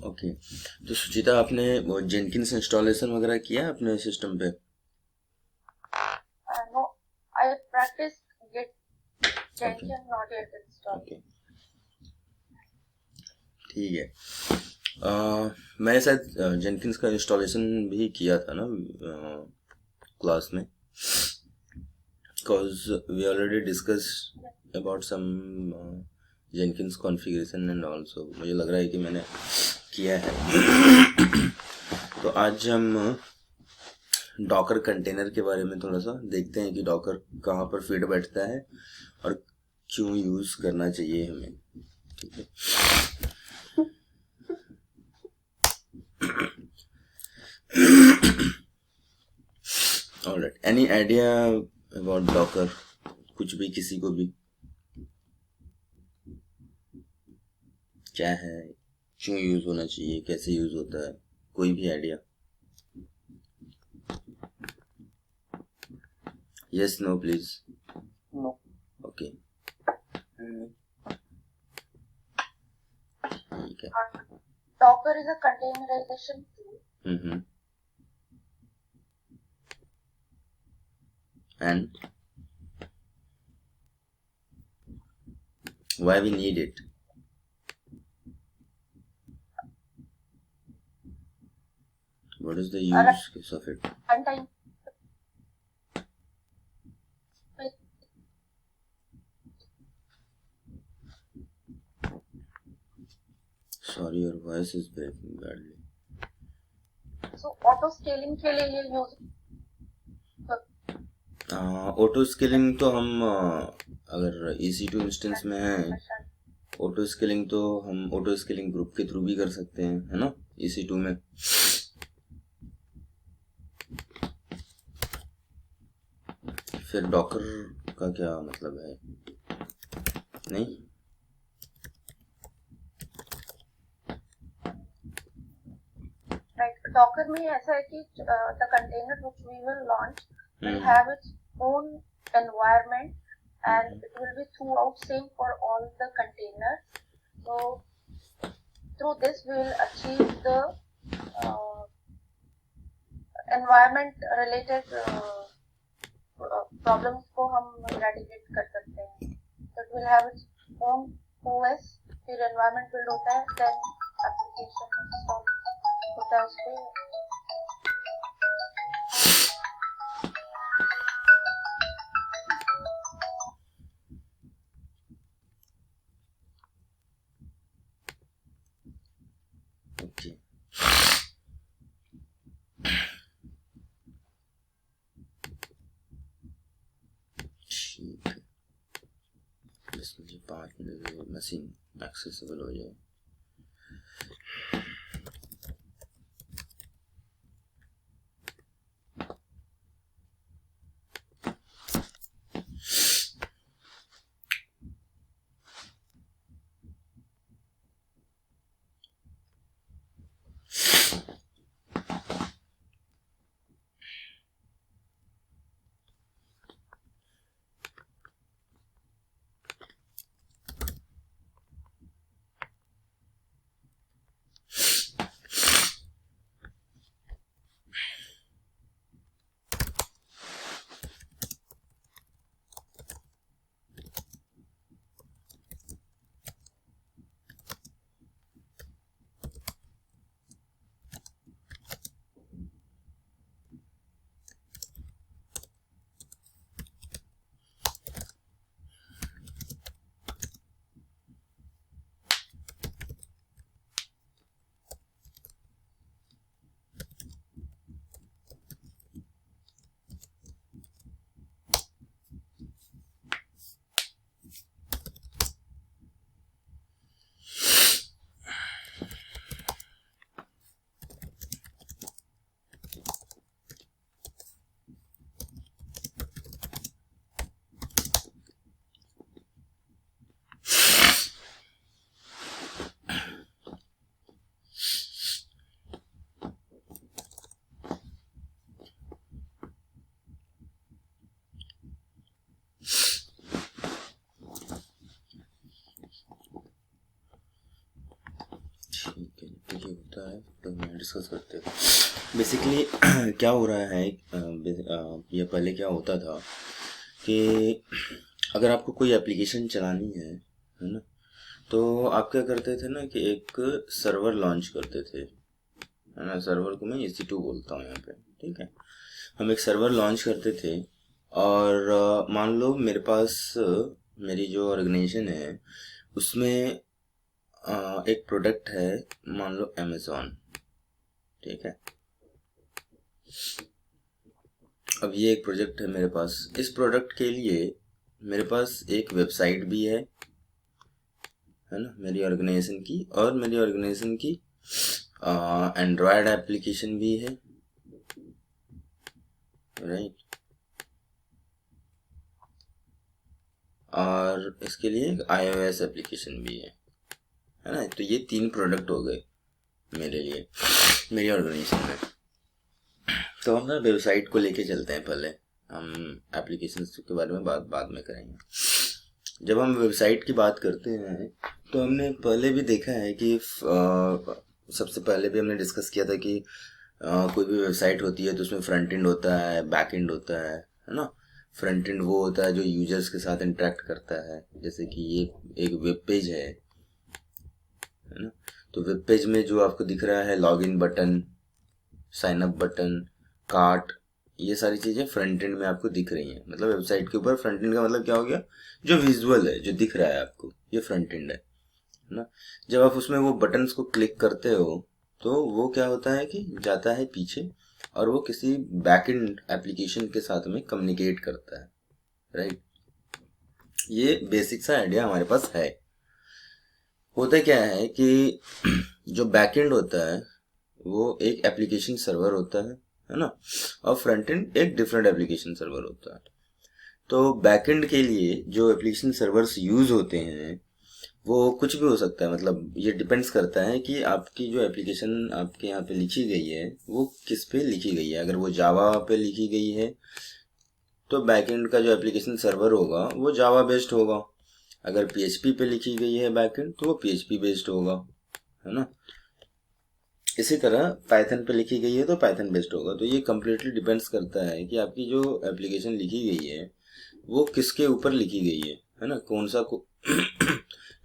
Okay. तो सुचिता, आपने वो जेनकिंस इंस्टॉलेशन वगैरह किया है अपने सिस्टम पे? No, I practiced Git okay Jenkins, not yet installed. Okay, ठीक है। मैंने शायद जेनकिंस का इंस्टॉलेशन भी किया था ना क्लास में, because we already discuss about some Jenkins configuration and also. मुझे लग रहा है कि मैंने किया है। तो आज हम डॉकर कंटेनर के बारे में थोड़ा सा देखते हैं कि डॉकर कहाँ पर फिट बैठता है और क्यों यूज़ करना चाहिए हमें। ठीक है। Alright, any idea about Docker? कुछ भी, किसी को भी, क्या है, क्यों यूज़ होना चाहिए, कैसे यूज़ होता है, कोई भी idea? Yes, no, please. No. Okay, ठीक है। Docker is a containerization tool. Mm-hmm. And why we need it? What is the use case of it? Runtime. Sorry, your voice is breaking badly. So auto scaling के लिए ये use auto scaling तो हम अगर EC2 instance में है, auto scaling तो हम ऑटो स्केलिंग ग्रुप के थ्रू भी कर सकते हैं, है ना, EC2 में। फिर डॉकर का क्या मतलब है? नहीं, right. Docker में ऐसा है कि the container which we will launch will have its own environment and it will be throughout same for all the containers. So through this we will achieve the environment related problems को हम eradicate कर सकते हैं. So it will have its own OS, फिर environment build होता है, then application install होता है उस पे. ओके, ठीक है। बस मुझे 5 मिनट में मशीन एक्सेसिबल हो जाए। होता है तो मैं डिस्कस करते हैं। बेसिकली क्या हो रहा है, ये पहले क्या होता था कि अगर आपको कोई एप्लीकेशन चलानी है ना, तो आप क्या करते थे ना कि एक सर्वर लॉन्च करते थे, है ना। सर्वर को मैं EC2 बोलता हूँ यहाँ पे, ठीक है। हम एक सर्वर लॉन्च करते थे और मान लो मेरे पास मेरी जो ऑर्गेनाइजेशन है उसमें एक प्रोडक्ट है, मान लो अमेज़ॉन, ठीक है। अब ये एक प्रोजेक्ट है मेरे पास। इस प्रोडक्ट के लिए मेरे पास एक वेबसाइट भी है ना, मेरी ऑर्गेनाइजेशन की, और मेरी ऑर्गेनाइजेशन की एंड्रॉयड एप्लीकेशन भी है, राइट। और इसके लिए एक iOS एप्लीकेशन भी है ना। तो ये 3 प्रोडक्ट हो गए मेरे लिए, मेरी ऑर्गेनाइजेशन में। तो हम ना वेबसाइट को लेके चलते हैं, पहले हम एप्लीकेशन के बारे में बाद में करेंगे। जब हम वेबसाइट की बात करते हैं तो हमने पहले भी देखा है कि सबसे पहले भी हमने डिस्कस किया था कि कोई भी वेबसाइट होती है तो उसमें फ्रंट एंड होता है, बैक एंड होता है ना। फ्रंट एंड वो होता है जो यूजर्स के साथ इंटरेक्ट करता है, जैसे कि ये एक वेब पेज है ना। तो वेब पेज में जो आपको दिख रहा है login button, sign up button, cart, ये सारी चीज़ें फ्रंट एंड में आपको दिख रही हैं। मतलब वेबसाइट के ऊपर फ्रंट एंड का मतलब क्या हो गया, जो विजुअल है, जो दिख रहा है आपको, ये फ्रंट एंड है ना। जब आप उसमें वो बटन्स को क्लिक करते हो तो वो क्या होता है कि जाता है पीछे और वो किसी बैक एंड एप्लीकेशन के साथ में कम्युनिकेट करता है, राइट। ये बेसिक सा आइडिया हमारे पास है। होता क्या है कि जो बैक एंड होता है वो एक एप्लीकेशन सर्वर होता है ना, और फ्रंट एंड एक डिफरेंट एप्लीकेशन सर्वर होता है। तो बैक एंड के लिए जो एप्लीकेशन सर्वर्स यूज होते हैं वो कुछ भी हो सकता है। मतलब ये डिपेंड्स करता है कि आपकी जो एप्लीकेशन आपके यहाँ पे लिखी गई है वो किस पे लिखी गई है। अगर वो जावा पे लिखी गई है तो बैकएंड का जो एप्लीकेशन सर्वर होगा वो जावा बेस्ड होगा। अगर PHP पे लिखी गई है बैकएंड तो वो PHP बेस्ड होगा, है ना। इसी तरह पाइथन पे लिखी गई है तो पाइथन बेस्ड होगा। तो ये कम्प्लीटली डिपेंड्स करता है कि आपकी जो एप्लीकेशन लिखी गई है वो किसके ऊपर लिखी गई है ना, कौन सा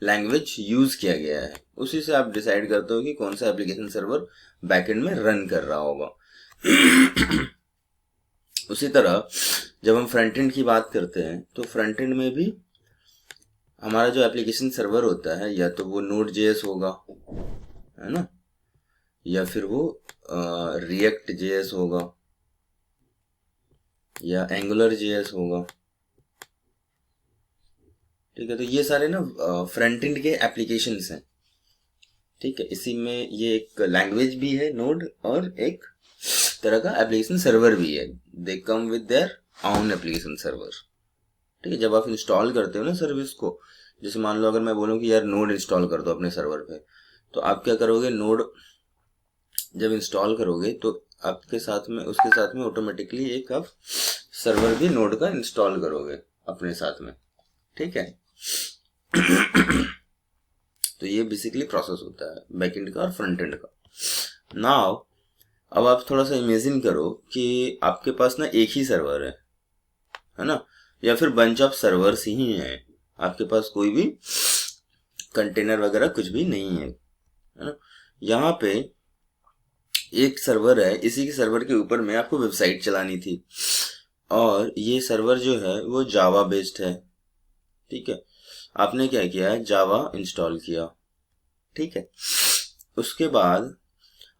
लैंग्वेज यूज किया गया है। उसी से आप डिसाइड करते हो कि कौन सा एप्लीकेशन सर्वर बैकएंड में रन कर रहा होगा। उसी तरह जब हम फ्रंट एंड की बात करते हैं तो फ्रंट एंड में भी हमारा जो एप्लीकेशन सर्वर होता है या तो वो Node.js होगा, है ना, या फिर वो React.js होगा या Angular.js होगा, ठीक है। तो ये सारे ना फ्रंट एंड के एप्लीकेशंस हैं, ठीक है। इसी में ये एक लैंग्वेज भी है नोड और एक तरह का एप्लीकेशन सर्वर भी है। They come with their own application server, ठीक है। जब आप इंस्टॉल करते हो ना सर्विस को, जैसे मान लो अगर मैं बोलूँ कि यार नोड इंस्टॉल कर दो अपने सर्वर पे, तो आप क्या करोगे, नोड जब इंस्टॉल करोगे तो आपके साथ में, उसके साथ में ऑटोमेटिकली एक आप सर्वर भी नोड का इंस्टॉल करोगे अपने साथ में, ठीक है। तो ये बेसिकली प्रोसेस होता है बैकएंड का और फ्रंट एंड का। नाउ अब आप थोड़ा सा इमेजिन करो कि आपके पास ना एक ही सर्वर है ना, या फिर बंच ऑफ सर्वर्स ही हैं, आपके पास कोई भी कंटेनर वगैरह कुछ भी नहीं है ना। यहाँ पे एक सर्वर है, इसी के सर्वर के ऊपर में आपको वेबसाइट चलानी थी और ये सर्वर जो है वो जावा बेस्ड है, ठीक है। आपने क्या किया, जावा इंस्टॉल किया, ठीक है। उसके बाद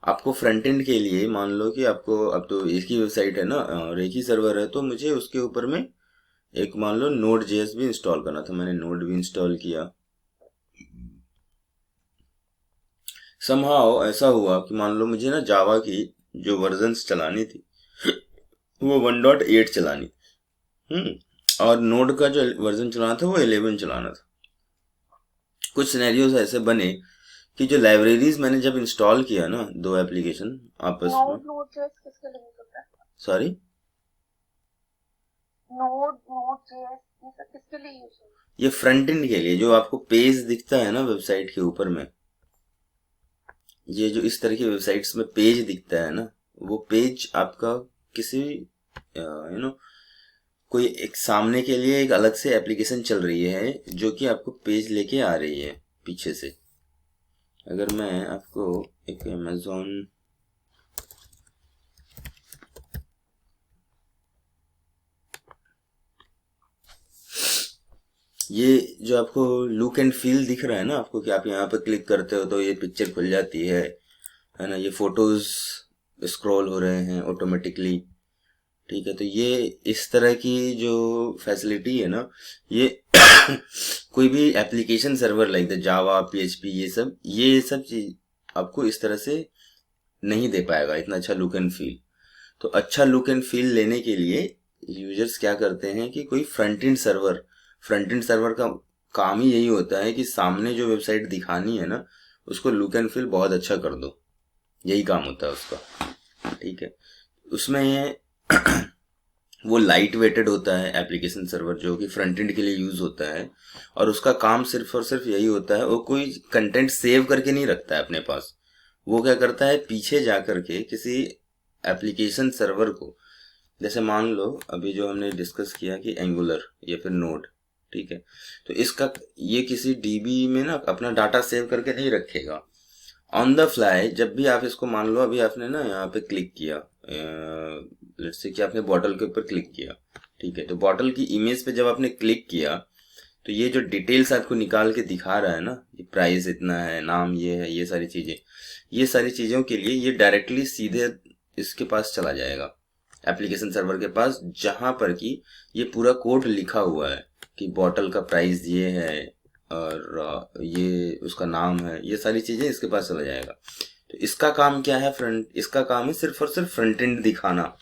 आपको फ्रंट एंड के लिए मान लो कि आपको अब तो एक ही वेबसाइट है ना और एक ही सर्वर है, तो मुझे उसके ऊपर में एक मान लो Node.js भी इंस्टॉल करना था। मैंने नोड भी इंस्टॉल किया। समहाउ ऐसा हुआ कि मान लो मुझे ना जावा की जो वर्जन्स चलानी थी वो 1.8 चलानी, और नोड का जो वर्जन चलाना था वो 11 चलाना था। कुछ सिनेरियोज ऐसे बने कि जो लाइब्रेरीज मैंने जब इंस्टॉल किया ना, दो एप्लीकेशन आपस में, Node.js किसके लिए यूज होता है? सॉरी, Node.js किसके लिए यूज होता है? ये फ्रंट एंड के लिए, जो आपको पेज दिखता है ना वेबसाइट के ऊपर में, ये जो इस तरह की वेबसाइट्स में पेज दिखता है ना, वो पेज आपका किसी कोई एक सामने के लिए एक अलग से एप्लीकेशन चल रही है जो कि आपको पेज लेके आ रही है पीछे से। अगर मैं आपको एक अमेज़ॉन ये जो आपको लुक एंड फील दिख रहा है ना आपको, कि आप यहाँ पे क्लिक करते हो तो ये पिक्चर खुल जाती है ना, ये फोटोज स्क्रॉल हो रहे हैं ऑटोमेटिकली, ठीक है। तो ये इस तरह की जो फैसिलिटी है ना, ये कोई भी application server like the Java, PHP, ये सब चीज आपको इस तरह से नहीं दे पाएगा, इतना अच्छा लुक एंड फील। तो अच्छा लुक एंड फील लेने के लिए यूजर्स क्या करते हैं कि कोई फ्रंट एंड सर्वर का काम ही यही होता है कि सामने जो वेबसाइट दिखानी है ना, उसको लुक एंड फील बहुत अच्छा कर दो, यही काम होता है उसका, ठीक है। उसमें वो लाइट वेटेड होता है एप्लीकेशन सर्वर, जो कि फ्रंट एंड के लिए यूज होता है, और उसका काम सिर्फ और सिर्फ यही होता है, वो कोई कंटेंट सेव करके नहीं रखता है अपने पास। वो क्या करता है, पीछे जा करके किसी एप्लीकेशन सर्वर को, जैसे मान लो अभी जो हमने डिस्कस किया कि एंगुलर या फिर नोड, ठीक है, तो इसका ये किसी डीबी में ना अपना डाटा सेव करके नहीं रखेगा। ऑन द फ्लाई जब भी आप इसको, मान लो अभी आपने ना यहाँ पे क्लिक किया, लेट्स से कि आपने बॉटल के ऊपर क्लिक किया, ठीक है, तो बॉटल की इमेज पे जब आपने क्लिक किया तो ये जो डिटेल्स आपको निकाल के दिखा रहा है ना, ये प्राइस इतना है, नाम ये है, ये सारी चीजें, ये सारी चीजों के लिए ये डायरेक्टली सीधे इसके पास चला जाएगा, एप्लीकेशन सर्वर के पास, जहां पर कि ये पूरा कोड लिखा हुआ है कि बॉटल का प्राइस ये है और ये उसका नाम है, ये सारी चीजें इसके पास चला जाएगा। तो इसका काम क्या है, इसका काम है सिर्फ और सिर्फ फ्रंट एंड दिखाना,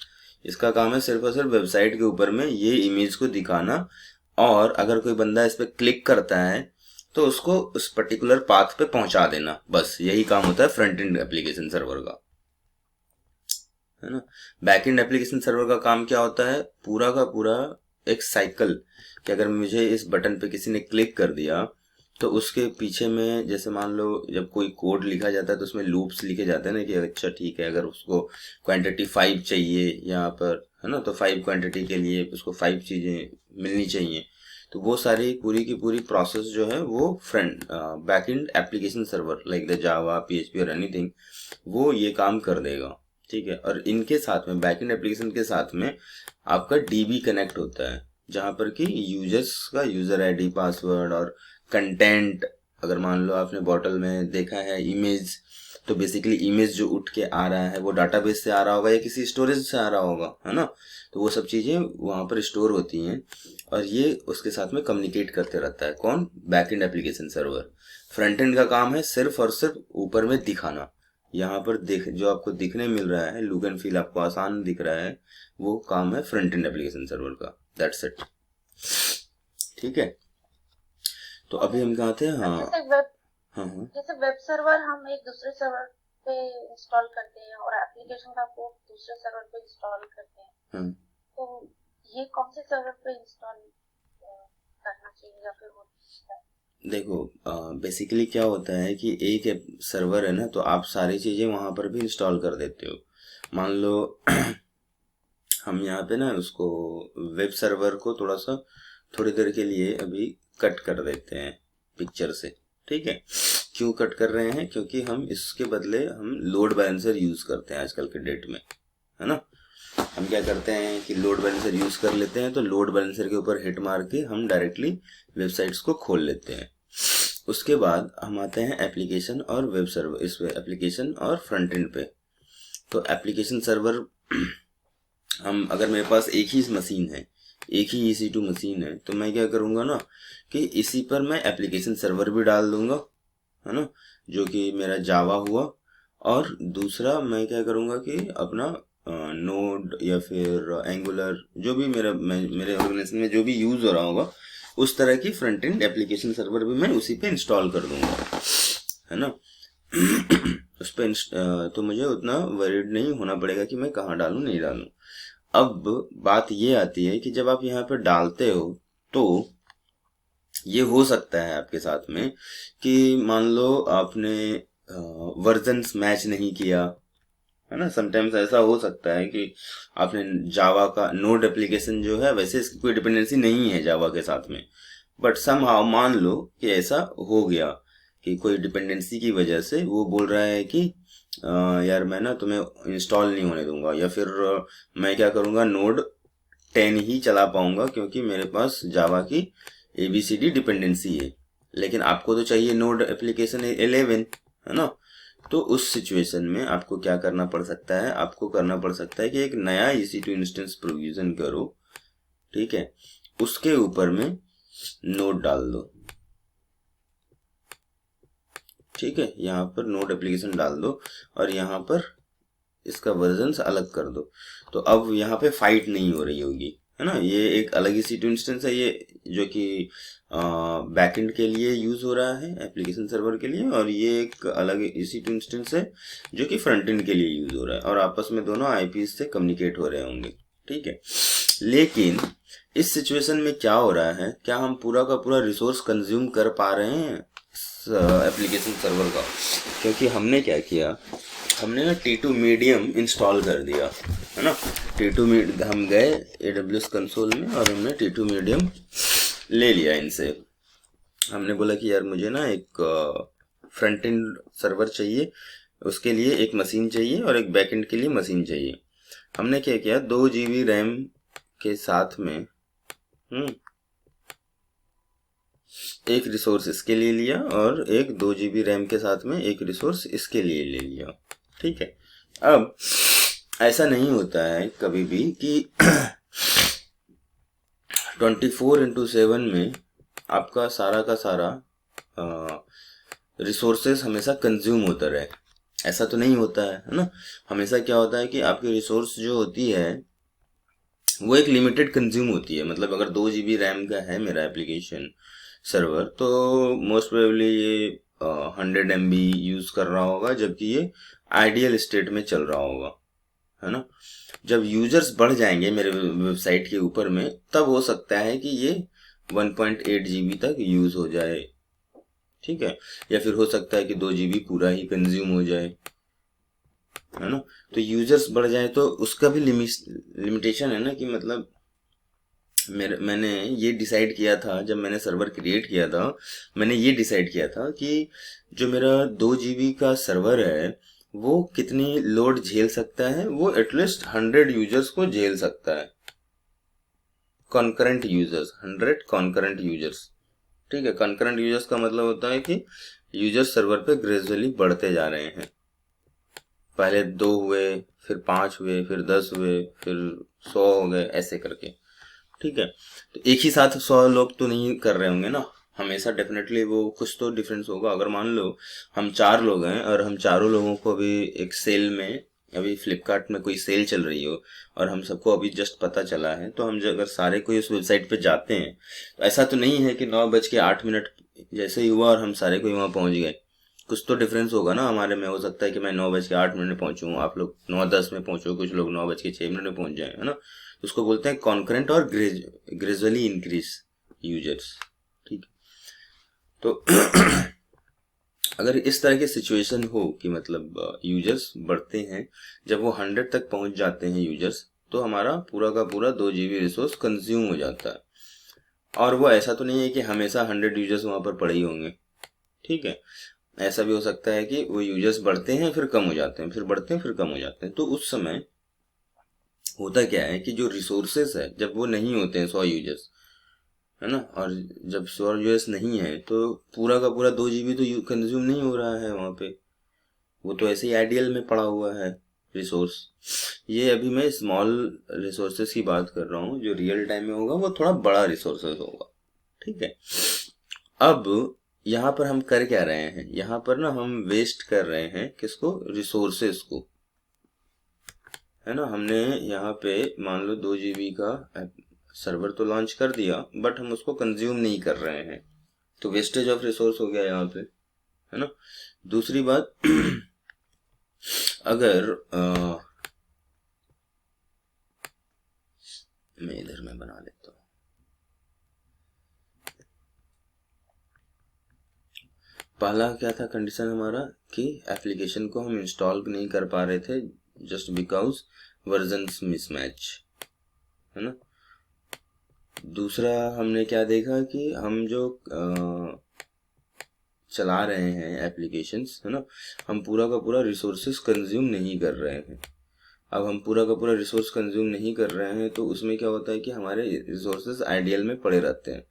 इसका काम है सिर्फ और सिर्फ वेबसाइट के ऊपर में ये इमेज को दिखाना, और अगर कोई बंदा इस पर क्लिक करता है तो उसको उस पर्टिकुलर पाथ पे पहुंचा देना, बस यही काम होता है फ्रंट एंड एप्लीकेशन सर्वर का, है ना। बैक एंड एप्लीकेशन सर्वर का काम क्या होता है, पूरा का पूरा एक साइकिल, कि अगर मुझे इस बटन पे किसी ने क्लिक कर दिया तो उसके पीछे में, जैसे मान लो जब कोई कोड लिखा जाता है तो उसमें लूप्स लिखे जाते हैं ना, कि अच्छा ठीक है, अगर उसको क्वांटिटी 5 चाहिए यहाँ पर, है ना, तो 5 क्वांटिटी के लिए उसको 5 चीजें मिलनी चाहिए। तो वो सारी पूरी की पूरी प्रोसेस जो है वो front back and application server like the Java, PHP और एनीथिंग, वो ये काम कर देगा, ठीक है। और इनके साथ में बैक एंड एप्लीकेशन के साथ में आपका डीबी कनेक्ट होता है, जहां पर कि यूजर्स का यूजर आईडी, पासवर्ड और कंटेंट, अगर मान लो आपने बॉटल में देखा है इमेज, तो बेसिकली इमेज जो उठ के आ रहा है वो डाटाबेस से आ रहा होगा या किसी स्टोरेज से आ रहा होगा, है ना। तो वो सब चीजें वहां पर स्टोर होती हैं और ये उसके साथ में कम्युनिकेट करते रहता है, कौन, back and application server. Front end का काम है सिर्फ और सिर्फ ऊपर में दिखाना, यहाँ पर देख जो आपको दिखने मिल रहा है, लुक एंड फील आपको आसान दिख रहा है, वो काम है फ्रंट एंड एप्लीकेशन सर्वर का, दैट्स इट, ठीक है। तो अभी हम कहाँ थे, हाँ हाँ, जैसे वेब सर्वर हम एक दूसरे सर्वर पे इंस्टॉल करते हैं और एप्लीकेशन का कोड दूसरे सर्वर पे इंस्टॉल करते हैं, तो ये कौन से सर्वर पे इंस्टॉल करना चाहिए या फिर होता है? देखो बेसिकली क्या होता है कि एक सर्वर है ना, तो आप सारी चीजें वहां पर भी इंस्टॉल कर देते हो। मान लो हम यहाँ पे ना उसको वेब सर्वर को थोड़ी देर के लिए अभी कट कर देते हैं पिक्चर से, ठीक है। क्यों कट कर रहे हैं, क्योंकि हम इसके बदले हम लोड बैलेंसर यूज करते हैं आजकल के डेट में, है ना। हम क्या करते हैं कि लोड बैलेंसर यूज कर लेते हैं, तो लोड बैलेंसर के ऊपर हिट मार के हम डायरेक्टली वेबसाइट्स को खोल लेते हैं। उसके बाद हम आते हैं एप्लीकेशन और वेब सर्वर, इस एप्लीकेशन और फ्रंट एंड पे। तो एप्लीकेशन सर्वर हम, अगर मेरे पास एक ही मशीन है, एक ही EC2 मशीन है, तो मैं क्या करूंगा ना कि इसी पर मैं एप्लीकेशन सर्वर भी डाल दूंगा, है ना, जो कि मेरा जावा हुआ, और दूसरा मैं क्या करूंगा कि अपना नोड या फिर एंगुलर, जो भी मेरे ऑर्गेनाइजेशन में जो भी यूज हो रहा होगा, उस तरह की फ्रंट एंड एप्लीकेशन सर्वर भी मैं उसी पे इंस्टॉल कर दूंगा, है ना। उस पे तो मुझे उतना वरीड नहीं होना पड़ेगा कि मैं कहाँ डालूं नहीं डालूं। अब बात ये आती है कि जब आप यहाँ पर डालते हो तो ये हो सकता है आपके साथ में कि मान लो आपने वर्जन्स मैच नहीं किया, है ना। समटाइम्स ऐसा हो सकता है कि आपने जावा का नोड एप्लीकेशन जो है, वैसे इसकी कोई डिपेंडेंसी नहीं है जावा के साथ में, बट समहाउ मान लो कि ऐसा हो गया कि कोई डिपेंडेंसी की वजह से वो बोल रहा है कि यार मैं ना तुम्हें इंस्टॉल नहीं होने दूंगा, या फिर मैं क्या करूंगा, नोड 10 ही चला पाऊंगा क्योंकि मेरे पास जावा की ABCD डिपेंडेंसी है, लेकिन आपको तो चाहिए नोड एप्लीकेशन 11, है ना। तो उस सिचुएशन में आपको क्या करना पड़ सकता है, आपको करना पड़ सकता है कि एक नया EC2 इंस्टेंस प्रोविजन करो, ठीक है, उसके ऊपर में नोड डाल दो, ठीक है, यहाँ पर नोड एप्लीकेशन डाल दो और यहाँ पर इसका वर्जन अलग कर दो। तो अब यहाँ पे फाइट नहीं हो रही होगी, है ना। ये एक अलग EC2 इंस्टेंस है, ये जो कि बैकएंड के लिए यूज हो रहा है, एप्लीकेशन सर्वर के लिए, और ये एक अलग EC2 इंस्टेंस है जो कि फ्रंट एंड के लिए यूज हो रहा है, और आपस में दोनों IP से कम्युनिकेट हो रहे होंगे, ठीक है। लेकिन इस सिचुएशन में क्या हो रहा है, क्या हम पूरा का पूरा रिसोर्स कंज्यूम कर पा रहे हैं एप्लीकेशन सर्वर का? क्योंकि हमने क्या किया, हमने ना T2 मीडियम इंस्टॉल कर दिया, है ना। हम गए AWS कंसोल में और हमने T2 मीडियम ले लिया इनसे। हमने बोला कि यार मुझे ना एक फ्रंट एंड सर्वर चाहिए, उसके लिए एक मशीन चाहिए और एक बैक एंड के लिए मशीन चाहिए। हमने क्या किया, 2 GB रैम के साथ में एक रिसोर्स इसके लिए लिया और एक 2 GB रैम के साथ में एक रिसोर्स इसके लिए ले लिया, ठीक है। अब ऐसा नहीं होता है कभी भी कि 24/7 में आपका सारा का सारा रिसोर्सेस हमेशा कंज्यूम होता रहे, ऐसा तो नहीं होता है ना। हमेशा क्या होता है कि आपकी रिसोर्स जो होती है वो एक लिमिटेड कंज्यूम होती है। मतलब अगर 2 GB रैम का है मेरा एप्लीकेशन सर्वर, तो मोस्ट प्रोबेबली ये 100 MB यूज कर रहा होगा, जबकि ये आइडियल स्टेट में चल रहा होगा, है ना। जब यूजर्स बढ़ जाएंगे मेरे वेबसाइट के ऊपर में, तब हो सकता है कि ये 1.8 GB तक यूज हो जाए, ठीक है, या फिर हो सकता है कि 2 GB पूरा ही कंज्यूम हो जाए, है ना। तो यूजर्स बढ़ जाए तो उसका भी लिमिटेशन है ना, कि मतलब मैंने ये डिसाइड किया था, जब मैंने सर्वर क्रिएट किया था, मैंने ये डिसाइड किया था कि जो मेरा 2 GB का सर्वर है वो कितनी लोड झेल सकता है, वो एटलीस्ट 100 यूजर्स को झेल सकता है, कॉन्करेंट यूजर्स, 100 कॉन्करेंट यूजर्स, ठीक है। कॉन्करेंट यूजर्स का मतलब होता है कि यूजर्स सर्वर पे ग्रेजुअली बढ़ते जा रहे हैं, पहले 2 हुए, फिर 5 हुए, फिर 10 हुए, फिर 100 हो गए, ऐसे करके, ठीक है। तो एक ही साथ 100 लोग तो नहीं कर रहे होंगे ना, हमेशा डेफिनेटली वो कुछ तो डिफरेंस होगा। अगर मान लो हम 4 लोग हैं और हम चारों लोगों को भी एक सेल में, अभी फ्लिपकार्ट में कोई सेल चल रही हो और हम सबको अभी जस्ट पता चला है, तो हम अगर सारे कोई उस वेबसाइट पे जाते हैं, तो ऐसा तो नहीं है कि 9:08 जैसे ही हुआ और हम सारे कोई वहां पहुंच गए। कुछ तो डिफरेंस होगा ना हमारे में। हो सकता है कि मैं 9:08 में पहुंचूं, आप लोग 9:10 में पहुंचो, कुछ लोग 9:06 में पहुंच जाए, है ना। उसको बोलते हैं कॉन्करेंट और ग्रेजुअली इंक्रीज यूजर्स, ठीक। तो अगर इस तरह की सिचुएशन हो कि मतलब यूजर्स बढ़ते हैं, जब वो 100 तक पहुंच जाते हैं यूजर्स, तो हमारा पूरा का पूरा 2 GB रिसोर्स कंज्यूम हो जाता है। और वो ऐसा तो नहीं है कि हमेशा 100 यूजर्स वहां पर पड़े ही होंगे, ठीक है। ऐसा भी हो सकता है कि वो यूजर्स बढ़ते हैं फिर कम हो जाते हैं, फिर बढ़ते हैं फिर कम हो जाते हैं। तो उस समय होता क्या है कि जो रिसोर्सेस है, जब वो नहीं होते हैं 100 यूजर्स, है ना, और जब 100 यूजर्स नहीं है तो पूरा का पूरा 2 GB तो कंज्यूम नहीं हो रहा है वहां पे, वो तो ऐसे ही आइडियल में पड़ा हुआ है रिसोर्स। ये अभी मैं स्मॉल रिसोर्सेस की बात कर रहा हूँ, जो रियल टाइम में होगा वो थोड़ा बड़ा रिसोर्सेस होगा, ठीक है। अब यहाँ पर हम कर क्या रहे हैं, यहाँ पर ना हम वेस्ट कर रहे हैं किसको, रिसोर्सेस को, है ना। हमने यहाँ पे मान लो 2 GB का सर्वर तो लॉन्च कर दिया, बट हम उसको कंज्यूम नहीं कर रहे हैं, तो वेस्टेज ऑफ रिसोर्स हो गया यहाँ पे, है ना। दूसरी बात, अगर मैं इधर में बना लेता हूँ, पहला क्या था कंडीशन हमारा कि एप्लीकेशन को हम इंस्टॉल नहीं कर पा रहे थे जस्ट बिकॉज वर्जन्स मिसमैच, है ना। दूसरा हमने क्या देखा कि हम जो चला रहे हैं एप्लीकेशंस, है ना, हम पूरा का पूरा रिसोर्सेज कंज्यूम नहीं कर रहे हैं। अब हम पूरा का पूरा रिसोर्स कंज्यूम नहीं कर रहे हैं तो उसमें क्या होता है कि हमारे रिसोर्सेज आइडियल में पड़े रहते हैं,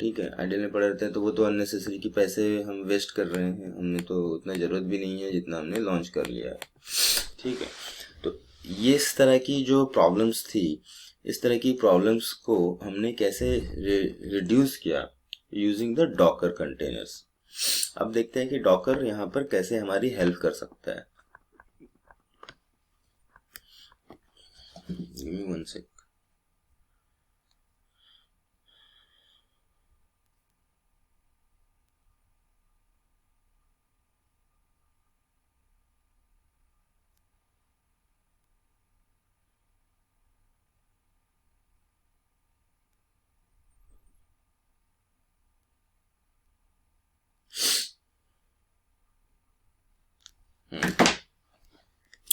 ठीक है, आइडियल में पड़े रहते हैं, तो वो तो अननेसेसरी की पैसे हम वेस्ट कर रहे हैं, हमने तो उतना ज़रूरत भी नहीं है जितना हमने लॉन्च कर लिया है, ठीक है। तो ये इस तरह की जो प्रॉब्लम्स थी, इस तरह की प्रॉब्लम्स को हमने कैसे रिड्यूस किया यूजिंग द डॉकर कंटेनर्स। अब देखते हैं कि डॉकर यहाँ पर कैसे हमारी हेल्प कर सकता है। Give me one sec.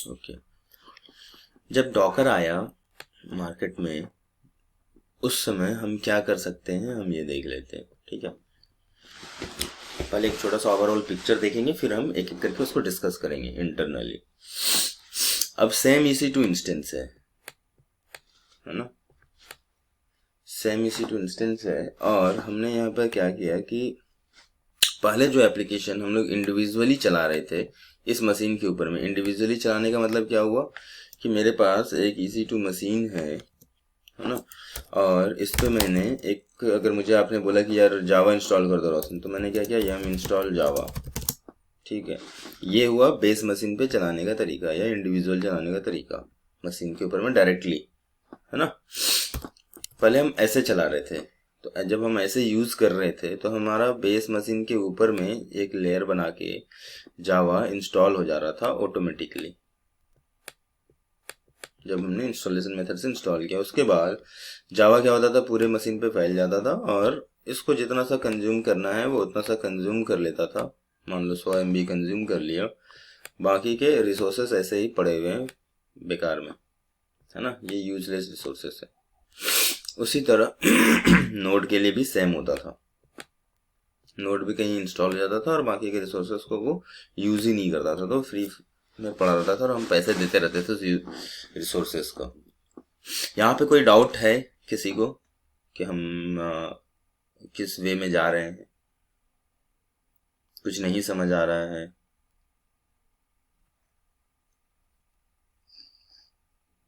Okay, जब डॉकर आया मार्केट में उस समय हम क्या कर सकते हैं हम ये देख लेते हैं, ठीक है। पहले एक छोटा सा ओवरऑल पिक्चर देखेंगे, फिर हम एक एक करके उसको डिस्कस करेंगे इंटरनली। अब सेम EC2 इंस्टेंस है ना, सेम EC2 इंस्टेंस है, और हमने यहाँ पर क्या किया कि पहले जो एप्लीकेशन हम लोग इंडिविजुअली चला रहे थे इस मशीन के ऊपर में, इंडिविजुअली चलाने का मतलब क्या हुआ कि मेरे पास एक EC2 मशीन है ना, और इस पे मैंने एक, अगर मुझे आपने बोला कि यार जावा इंस्टॉल कर दो रोशन, तो मैंने क्या किया, यम इंस्टॉल जावा, ठीक है। ये हुआ बेस मशीन पे चलाने का तरीका या इंडिविजुअल चलाने का तरीका मशीन के ऊपर में डायरेक्टली, है ना। पहले हम ऐसे चला रहे थे, तो जब हम ऐसे यूज़ कर रहे थे तो हमारा बेस मशीन के ऊपर में एक लेयर बना के जावा इंस्टॉल हो जा रहा था ऑटोमेटिकली जब हमने इंस्टॉलेशन मेथड से इंस्टॉल किया। उसके बाद जावा क्या होता था, पूरे मशीन पे फैल जाता था और इसको जितना सा कंज्यूम करना है वो उतना सा कंज्यूम कर लेता था। मान लो 100 MB कंज्यूम कर लिया, बाकी के रिसोर्सेस ऐसे ही पड़े हुए हैं बेकार में, है ना, ये यूजलेस रिसोर्सेस है। उसी तरह नोड के लिए भी सेम होता था, नोड भी कहीं इंस्टॉल हो जाता था और बाकी के रिसोर्सेस को वो यूज़ ही नहीं करता था, तो फ्री में पड़ा रहता था और हम पैसे देते रहते थे उस रिसोर्सेस को। यहाँ पे कोई डाउट है किसी को कि हम किस वे में जा रहे हैं, कुछ नहीं समझ आ रहा है?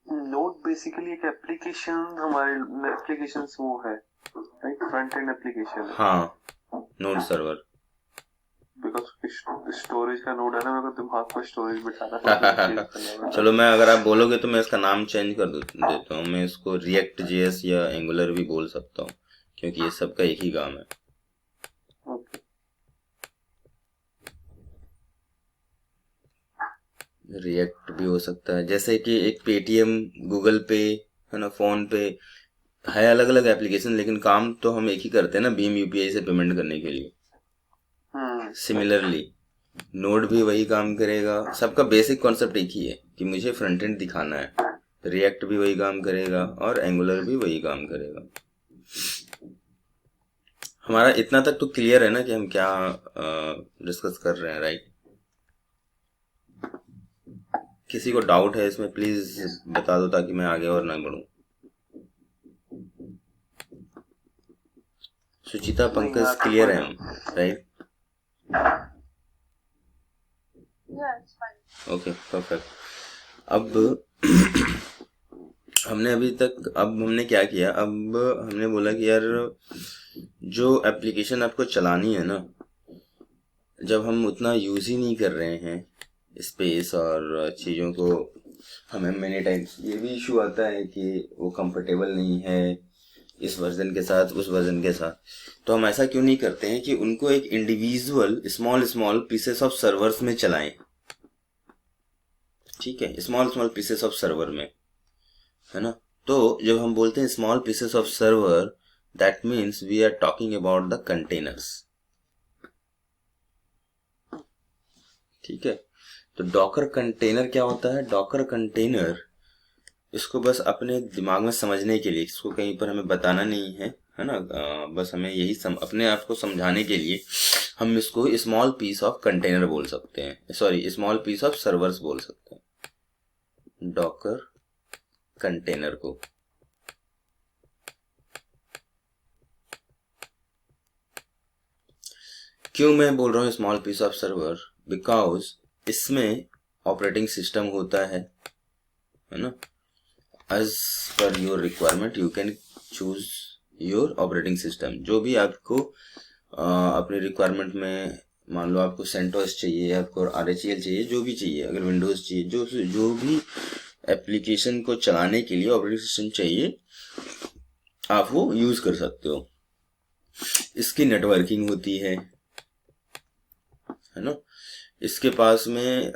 नोड बेसिकली एक एप्लीकेशन, हमारे एप्लीकेशंस वो है राइट, फ्रंट एंड एप्लीकेशन है। हाँ, नोड सर्वर, बिकॉज स्टोरेज का नोड है ना, मेरे को दिमाग पर स्टोरेज बिठाना चलो मैं, अगर आप बोलोगे तो मैं इसका नाम चेंज कर देता हूँ, मैं इसको रिएक्ट JS या एंगुलर भी बोल सकता हूँ क्योंकि ये सबका एक ही काम है। रिएक्ट भी हो सकता है, जैसे कि एक पेटीएम, गूगल पे, है ना, फोन पे है, अलग अलग एप्लीकेशन, लेकिन काम तो हम एक ही करते हैं ना, भीम UPI से पेमेंट करने के लिए। सिमिलरली नोड भी वही काम करेगा, सबका बेसिक कॉन्सेप्ट एक ही है कि मुझे फ्रंट एंड दिखाना है। रिएक्ट भी वही काम करेगा और एंगुलर भी वही काम करेगा। हमारा इतना तक तो क्लियर है ना कि हम क्या डिस्कस कर रहे हैं, राइट? किसी को डाउट है इसमें प्लीज बता दो ताकि मैं आगे और ना बढ़ूं। सुचिता, पंकज, क्लियर है हम, राइट? Okay, perfect. अब हमने अभी तक, अब हमने क्या किया, अब हमने बोला कि यार जो एप्लीकेशन आपको चलानी है ना, जब हम उतना यूज़ ही नहीं कर रहे हैं स्पेस और चीज़ों को, हमें मैनी टाइम्स ये भी इशू आता है कि वो कंफर्टेबल नहीं है इस वर्जन के साथ उस वर्जन के साथ, तो हम ऐसा क्यों नहीं करते हैं कि उनको एक individual small pieces of servers में चलाएं, ठीक है, स्मॉल पीसेस ऑफ सर्वर में, है ना। तो जब हम बोलते हैं small pieces of server, that means we are talking about the containers, ठीक है। तो डॉकर कंटेनर क्या होता है? डॉकर कंटेनर, इसको बस अपने दिमाग में समझने के लिए, इसको कहीं पर हमें बताना नहीं है, है ना, बस हमें यही अपने आप को समझाने के लिए हम इसको स्मॉल पीस ऑफ कंटेनर बोल सकते हैं, sorry small piece of servers बोल सकते हैं डॉकर कंटेनर को। क्यों मैं बोल रहा हूँ small piece of server? Because इसमें ऑपरेटिंग सिस्टम होता है ना। As per your requirement you can choose your operating system. जो भी आपको अपने रिक्वायरमेंट में, मान लो आपको सेंटोस चाहिए, आपको RHEL चाहिए, जो भी चाहिए, अगर विंडोज चाहिए, जो भी एप्लीकेशन को चलाने के लिए ऑपरेटिंग सिस्टम चाहिए, आप वो यूज कर सकते हो। इसकी नेटवर्किंग होती है ना। इसके पास में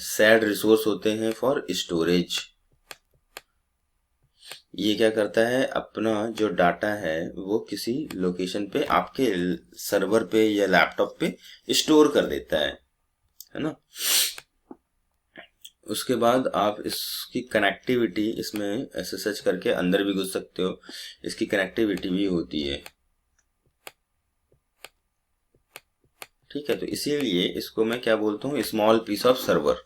सैड रिसोर्स होते हैं फॉर स्टोरेज। ये क्या करता है, अपना जो डाटा है वो किसी लोकेशन पे आपके सर्वर पे या लैपटॉप पे स्टोर कर देता है ना। उसके बाद आप इसकी कनेक्टिविटी, इसमें SSH करके अंदर भी घुस सकते हो, इसकी कनेक्टिविटी भी होती है, ठीक है। तो इसीलिए इसको मैं क्या बोलता हूँ, स्मॉल पीस ऑफ सर्वर।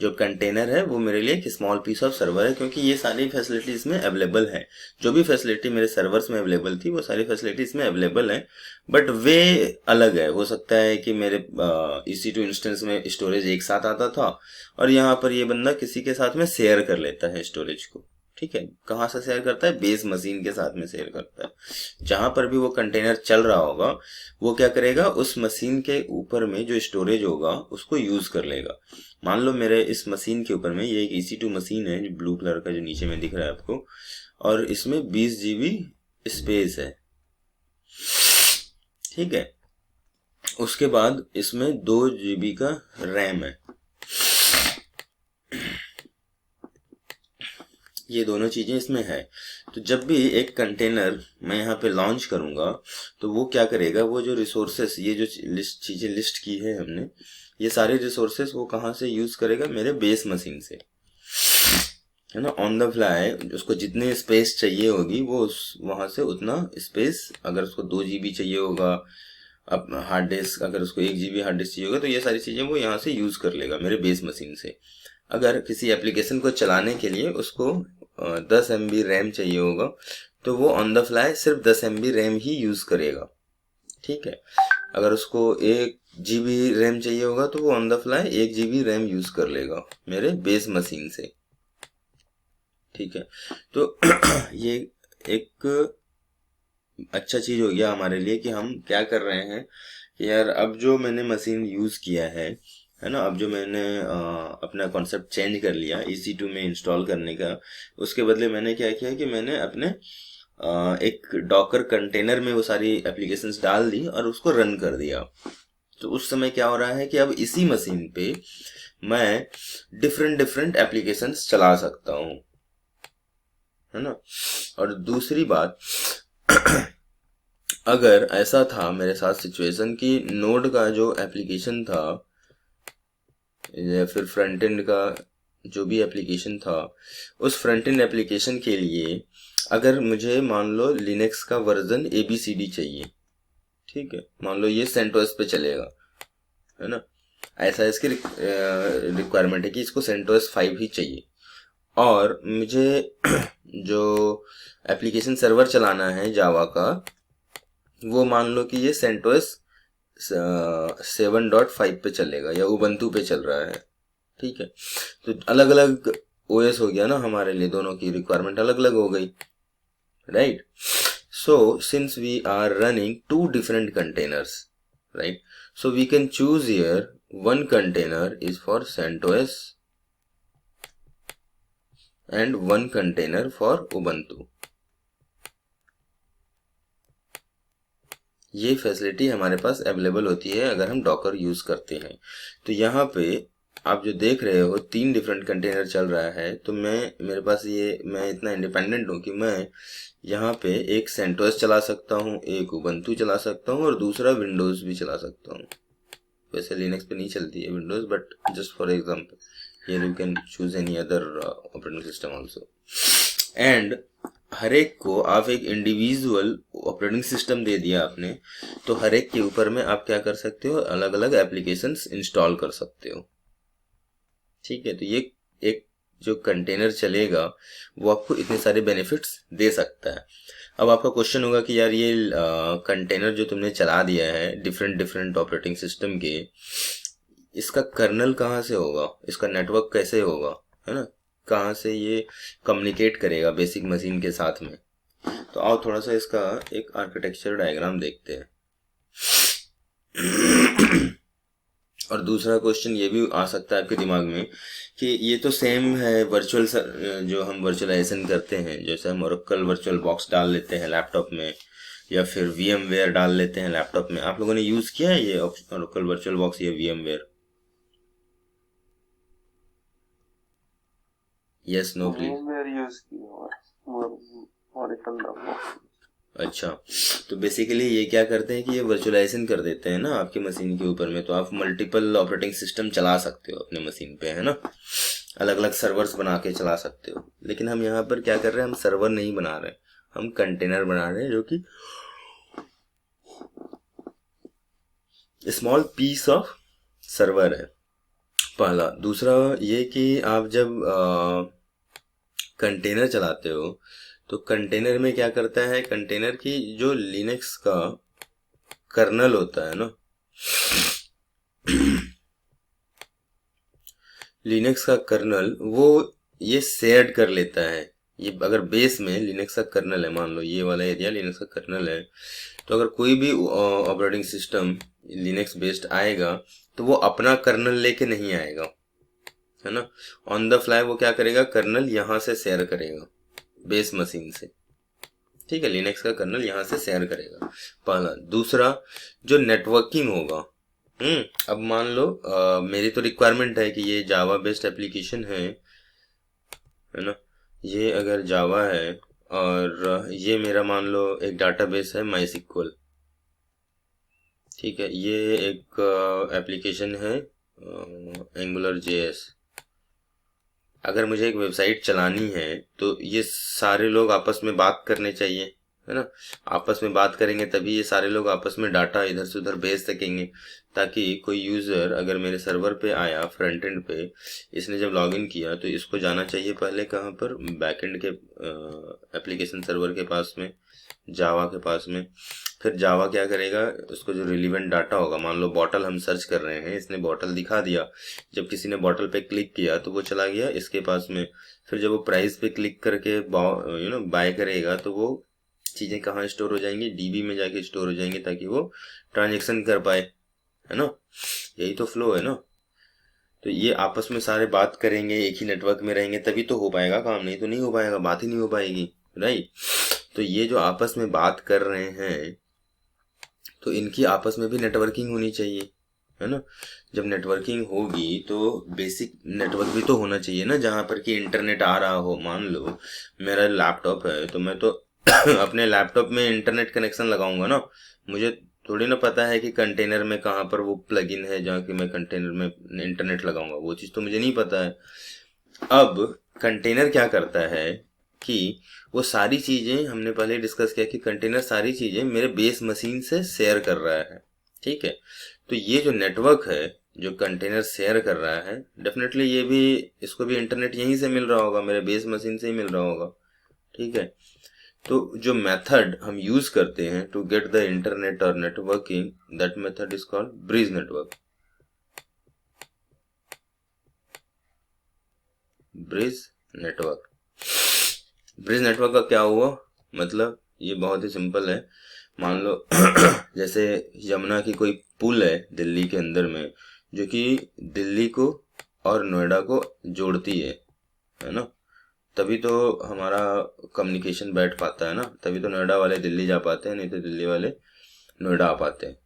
जो कंटेनर है वो मेरे लिए एक स्मॉल पीस ऑफ सर्वर है, क्योंकि ये सारी फैसिलिटी इसमें अवेलेबल है। जो भी फैसिलिटी मेरे सर्वर्स में अवेलेबल थी वो सारी फैसिलिटी इसमें अवेलेबल है, बट वे अलग है। हो सकता है कि मेरे EC2 इंस्टेंस में स्टोरेज एक साथ आता था और यहाँ पर ये बंदा किसी के साथ में शेयर कर लेता है स्टोरेज को, ठीक है। कहाँ से शेयर करता है? बेस मशीन के साथ में शेयर करता है। जहां पर भी वो कंटेनर चल रहा होगा वो क्या करेगा, उस मशीन के ऊपर में जो स्टोरेज होगा उसको यूज कर लेगा। मान लो मेरे इस मशीन के ऊपर में ये एक EC2 मशीन है, जो ब्लू कलर का जो नीचे में दिख रहा है आपको, और इसमें 20 GB स्पेस है, ठीक है। उसके बाद इसमें 2 GB का रैम है। ये दोनों चीजें इसमें है। तो जब भी एक कंटेनर मैं यहाँ पे लॉन्च करूंगा तो वो क्या करेगा, वो जो रिसोर्सेस, ये जो चीजें लिस्ट की है हमने, ये सारे रिसोर्सेस वो कहाँ से यूज करेगा, मेरे बेस मशीन से, है ना। ऑन द फ्लाई उसको जितने स्पेस चाहिए होगी वो वहां से उतना स्पेस, अगर उसको 2 GB चाहिए होगा, अब हार्ड डिस्क अगर उसको 1 GB हार्ड डिस्क चाहिए होगा, तो ये सारी चीजें वो यहाँ से यूज कर लेगा मेरे बेस मशीन से। अगर किसी एप्लीकेशन को चलाने के लिए उसको 10 MB रैम चाहिए होगा तो वो ऑन द फ्लाई सिर्फ 10 MB रैम ही यूज करेगा, ठीक है। अगर उसको 1 GB रैम चाहिए होगा तो वो on the fly 1 GB RAM use कर लेगा मेरे बेस मशीन से, ठीक है। तो ये एक अच्छा चीज हो गया हमारे लिए कि हम क्या कर रहे हैं कि यार अब जो मैंने मशीन यूज किया है ना, अब जो मैंने अपना कॉन्सेप्ट चेंज कर लिया EC2 में इंस्टॉल करने का, उसके बदले मैंने क्या किया कि मैंने अपने एक डॉकर कंटेनर में वो सारी एप्लीकेशंस डाल दी और उसको रन कर दिया। तो उस समय क्या हो रहा है कि अब इसी मशीन पे मैं डिफरेंट एप्लीकेशंस चला सकता हूँ, है ना। और दूसरी बात, अगर ऐसा था मेरे साथ सिचुएशन कि नोड का जो एप्लीकेशन था या फिर फ्रंट एंड का जो भी एप्लीकेशन था, उस फ्रंट एंड एप्लीकेशन के लिए अगर मुझे मान लो लिनक्स का वर्जन ABCD चाहिए, ठीक है, मान लो ये CentOS पे चलेगा, है ना, ऐसा इसकी रिक्वायरमेंट है कि इसको CentOS 5 ही चाहिए, और मुझे जो एप्लीकेशन सर्वर चलाना है जावा का, वो मान लो कि ये CentOS 7.5 पे चलेगा या उबंटू पे चल रहा है, ठीक है। तो अलग अलग OS हो गया ना, हमारे लिए दोनों की रिक्वायरमेंट अलग अलग हो गई, right. So since we are running 2 different containers, right, so we can choose here one container is for CentOS and one container for Ubuntu। ये फैसिलिटी हमारे पास अवेलेबल होती है अगर हम डॉकर यूज करते हैं। तो यहाँ पे आप जो देख रहे हो 3 डिफरेंट कंटेनर चल रहा है, तो मेरे पास मैं इतना इंडिपेंडेंट हूँ कि मैं यहाँ पे एक CentOS चला सकता हूँ, एक उबंटू चला सकता हूँ और दूसरा विंडोज भी चला सकता हूँ, वैसे लिनक्स पे नहीं चलती है Windows, but just for example here you can choose any other operating system also. And हर एक को आप एक इंडिविजुअल ऑपरेटिंग सिस्टम दे दिया आपने, तो हर एक के ऊपर में आप क्या कर सकते हो, अलग अलग एप्लीकेशंस इंस्टॉल कर सकते हो। ठीक है, तो ये एक जो कंटेनर चलेगा वो आपको इतने सारे बेनिफिट्स दे सकता है। अब आपका क्वेश्चन होगा कि यार ये कंटेनर जो तुमने चला दिया है डिफरेंट डिफरेंट ऑपरेटिंग सिस्टम के, इसका कर्नल कहाँ से होगा, इसका नेटवर्क कैसे होगा, है ना, कहाँ से ये कम्युनिकेट करेगा बेसिक मशीन के साथ में। तो आओ थोड़ा सा इसका एक आर्किटेक्चर डायग्राम देखते हैं। और दूसरा क्वेश्चन ये भी आ सकता है आपके दिमाग में कि ये तो सेम है वर्चुअल, जो हम वर्चुअलाइजेशन करते हैं, जैसे हम ओरेकल वर्चुअल बॉक्स डाल लेते हैं लैपटॉप में, या फिर VMware डाल लेते हैं लैपटॉप में। आप लोगों ने यूज किया है ये ओरेकल वर्चुअल बॉक्स या VMware? Yes, no please. Use किया ओरेकल बॉक्स। अच्छा, तो बेसिकली ये क्या करते हैं कि ये वर्चुअलाइजेशन कर देते हैं ना आपकी मशीन के ऊपर में, तो आप मल्टीपल ऑपरेटिंग सिस्टम चला सकते हो अपने मशीन पे, है ना, अलग अलग सर्वर्स बना के चला सकते हो। लेकिन हम यहाँ पर क्या कर रहे हैं, हम सर्वर नहीं बना रहे, हम कंटेनर बना रहे हैं जो कि स्मॉल पीस ऑफ सर्वर है, पहला। दूसरा ये कि आप जब कंटेनर चलाते हो तो कंटेनर में क्या करता है, कंटेनर की जो लिनक्स का कर्नल होता है ना, लिनक्स का कर्नल वो ये शेयर कर लेता है। ये अगर बेस में लिनक्स का कर्नल है, मान लो ये वाला एरिया लिनक्स का कर्नल है, तो अगर कोई भी ऑपरेटिंग सिस्टम लिनक्स बेस्ड आएगा तो वो अपना कर्नल लेके नहीं आएगा, है ना। ऑन द फ्लाई वो क्या करेगा, कर्नल यहाँ से शेयर करेगा बेस मशीन से। ठीक है, लिनक्स का कर्नल यहाँ से शेयर करेगा, पहला। दूसरा, जो नेटवर्किंग होगा, अब मान लो मेरी तो रिक्वायरमेंट है कि ये जावा बेस्ड एप्लीकेशन है ना, ये अगर जावा है और ये मेरा मान लो एक डाटाबेस है MySQL, ठीक है, ये एक एप्लीकेशन है AngularJS। अगर मुझे एक वेबसाइट चलानी है तो ये सारे लोग आपस में बात करने चाहिए, है ना, आपस में बात करेंगे तभी ये सारे लोग आपस में डाटा इधर से उधर भेज सकेंगे, ताकि कोई यूज़र अगर मेरे सर्वर पे आया फ्रंट एंड पे, इसने जब लॉगिन किया तो इसको जाना चाहिए पहले कहाँ पर, बैकएंड के एप्लीकेशन सर्वर के पास में, जावा के पास में। फिर जावा क्या करेगा, उसको जो रिलीवेंट डाटा होगा, मान लो बॉटल हम सर्च कर रहे हैं, इसने बॉटल दिखा दिया, जब किसी ने बॉटल पे क्लिक किया तो वो चला गया इसके पास में। फिर जब वो प्राइस पे क्लिक करके बाय करेगा तो वो चीज़ें कहाँ स्टोर हो जाएंगी, DB में जाके स्टोर हो जाएंगे, ताकि वो ट्रांजेक्शन कर पाए, है ना। यही तो फ्लो है ना। तो ये आपस में सारे बात करेंगे, एक ही नेटवर्क में रहेंगे, तभी तो हो पाएगा काम, नहीं तो नहीं हो पाएगा, बात ही नहीं हो पाएगी, राइट। तो ये जो आपस में बात कर रहे हैं तो इनकी आपस में भी नेटवर्किंग होनी चाहिए, है ना। जब नेटवर्किंग होगी तो बेसिक नेटवर्क भी तो होना चाहिए ना, जहाँ पर कि इंटरनेट आ रहा हो। मान लो मेरा लैपटॉप है तो मैं तो अपने लैपटॉप में इंटरनेट कनेक्शन लगाऊंगा ना, मुझे थोड़ी ना पता है कि कंटेनर में कहाँ पर वो प्लगइन है जहाँ कि मैं कंटेनर में इंटरनेट लगाऊंगा, वो चीज़ तो मुझे नहीं पता है। अब कंटेनर क्या करता है कि वो सारी चीज़ें, हमने पहले डिस्कस किया कि कंटेनर सारी चीज़ें मेरे बेस मशीन से शेयर कर रहा है, ठीक है। तो ये जो नेटवर्क है जो कंटेनर शेयर कर रहा है, डेफिनेटली ये भी, इसको भी इंटरनेट यहीं से मिल रहा होगा, मेरे बेस मशीन से ही मिल रहा होगा, ठीक है। तो जो मेथड हम यूज करते हैं टू गेट द इंटरनेट और networking, that method is called bridge network. Bridge network, bridge network का क्या हुआ मतलब, ये बहुत ही सिंपल है। मान लो जैसे यमुना की कोई पुल है दिल्ली के अंदर में, जो कि दिल्ली को और नोएडा को जोड़ती है ना, तभी तो हमारा कम्युनिकेशन बैठ पाता है ना, तभी तो नोएडा वाले दिल्ली जा पाते हैं, नहीं तो दिल्ली वाले नोएडा आ पाते हैं,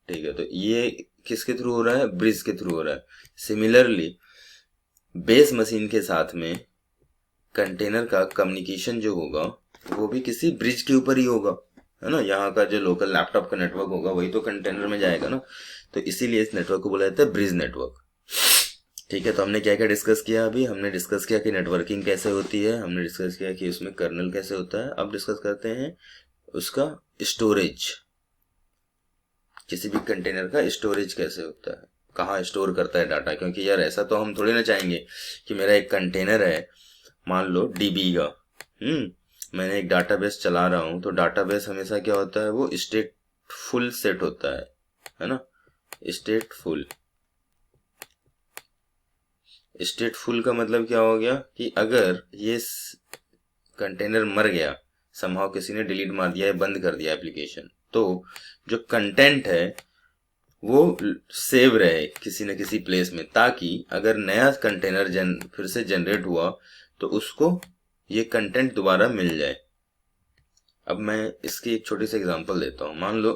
ठीक है। तो ये किसके थ्रू हो रहा है, ब्रिज के थ्रू हो रहा है। सिमिलरली बेस मशीन के साथ में कंटेनर का कम्युनिकेशन जो होगा वो भी किसी ब्रिज के ऊपर ही होगा, है ना, यहाँ का जो लोकल लैपटॉप का नेटवर्क होगा वही तो कंटेनर में जाएगा ना, तो इसीलिए इस नेटवर्क को बोला जाता है ब्रिज नेटवर्क। ठीक है, तो हमने क्या क्या डिस्कस किया अभी, हमने डिस्कस किया कि नेटवर्किंग कैसे होती है, हमने डिस्कस किया कि उसमें कर्नल कैसे होता है। अब डिस्कस करते हैं उसका स्टोरेज, किसी भी कंटेनर का स्टोरेज कैसे होता है, कहाँ स्टोर करता है डाटा। क्योंकि यार ऐसा तो हम थोड़ी ना चाहेंगे कि मेरा एक कंटेनर है, मान लो डीबी का, मैंने एक डाटाबेस चला रहा हूँ, तो डाटाबेस हमेशा क्या होता है, वो स्टेट फुल सेट होता है ना, स्टेट फुल। स्टेट फुल का मतलब क्या हो गया कि अगर ये कंटेनर मर गया, समहाउ किसी ने डिलीट मार दिया है, बंद कर दिया एप्लीकेशन, तो जो कंटेंट है वो सेव रहे किसी न किसी प्लेस में, ताकि अगर नया कंटेनर फिर से जनरेट हुआ तो उसको ये कंटेंट दोबारा मिल जाए। अब मैं इसकी एक छोटी सी एग्जांपल देता हूँ। मान लो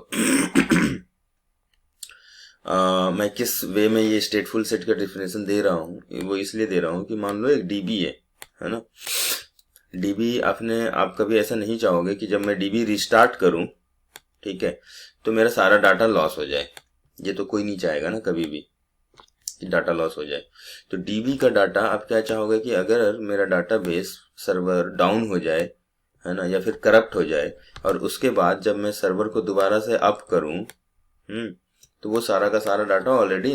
मैं किस वे में ये स्टेटफुल सेट का डेफिनेशन दे रहा हूँ, वो इसलिए दे रहा हूँ कि मान लो एक डीबी है ना, डीबी आप कभी ऐसा नहीं चाहोगे कि जब मैं डीबी रिस्टार्ट करूं, ठीक है, तो मेरा सारा डाटा लॉस हो जाए। ये तो कोई नहीं चाहेगा ना कभी भी कि डाटा लॉस हो जाए। तो डीबी का डाटा आप क्या चाहोगे कि अगर मेरा डाटाबेस सर्वर डाउन हो जाए, है ना, या फिर करप्ट हो जाए, और उसके बाद जब मैं सर्वर को दोबारा से अप करूं, तो वो सारा का सारा डाटा ऑलरेडी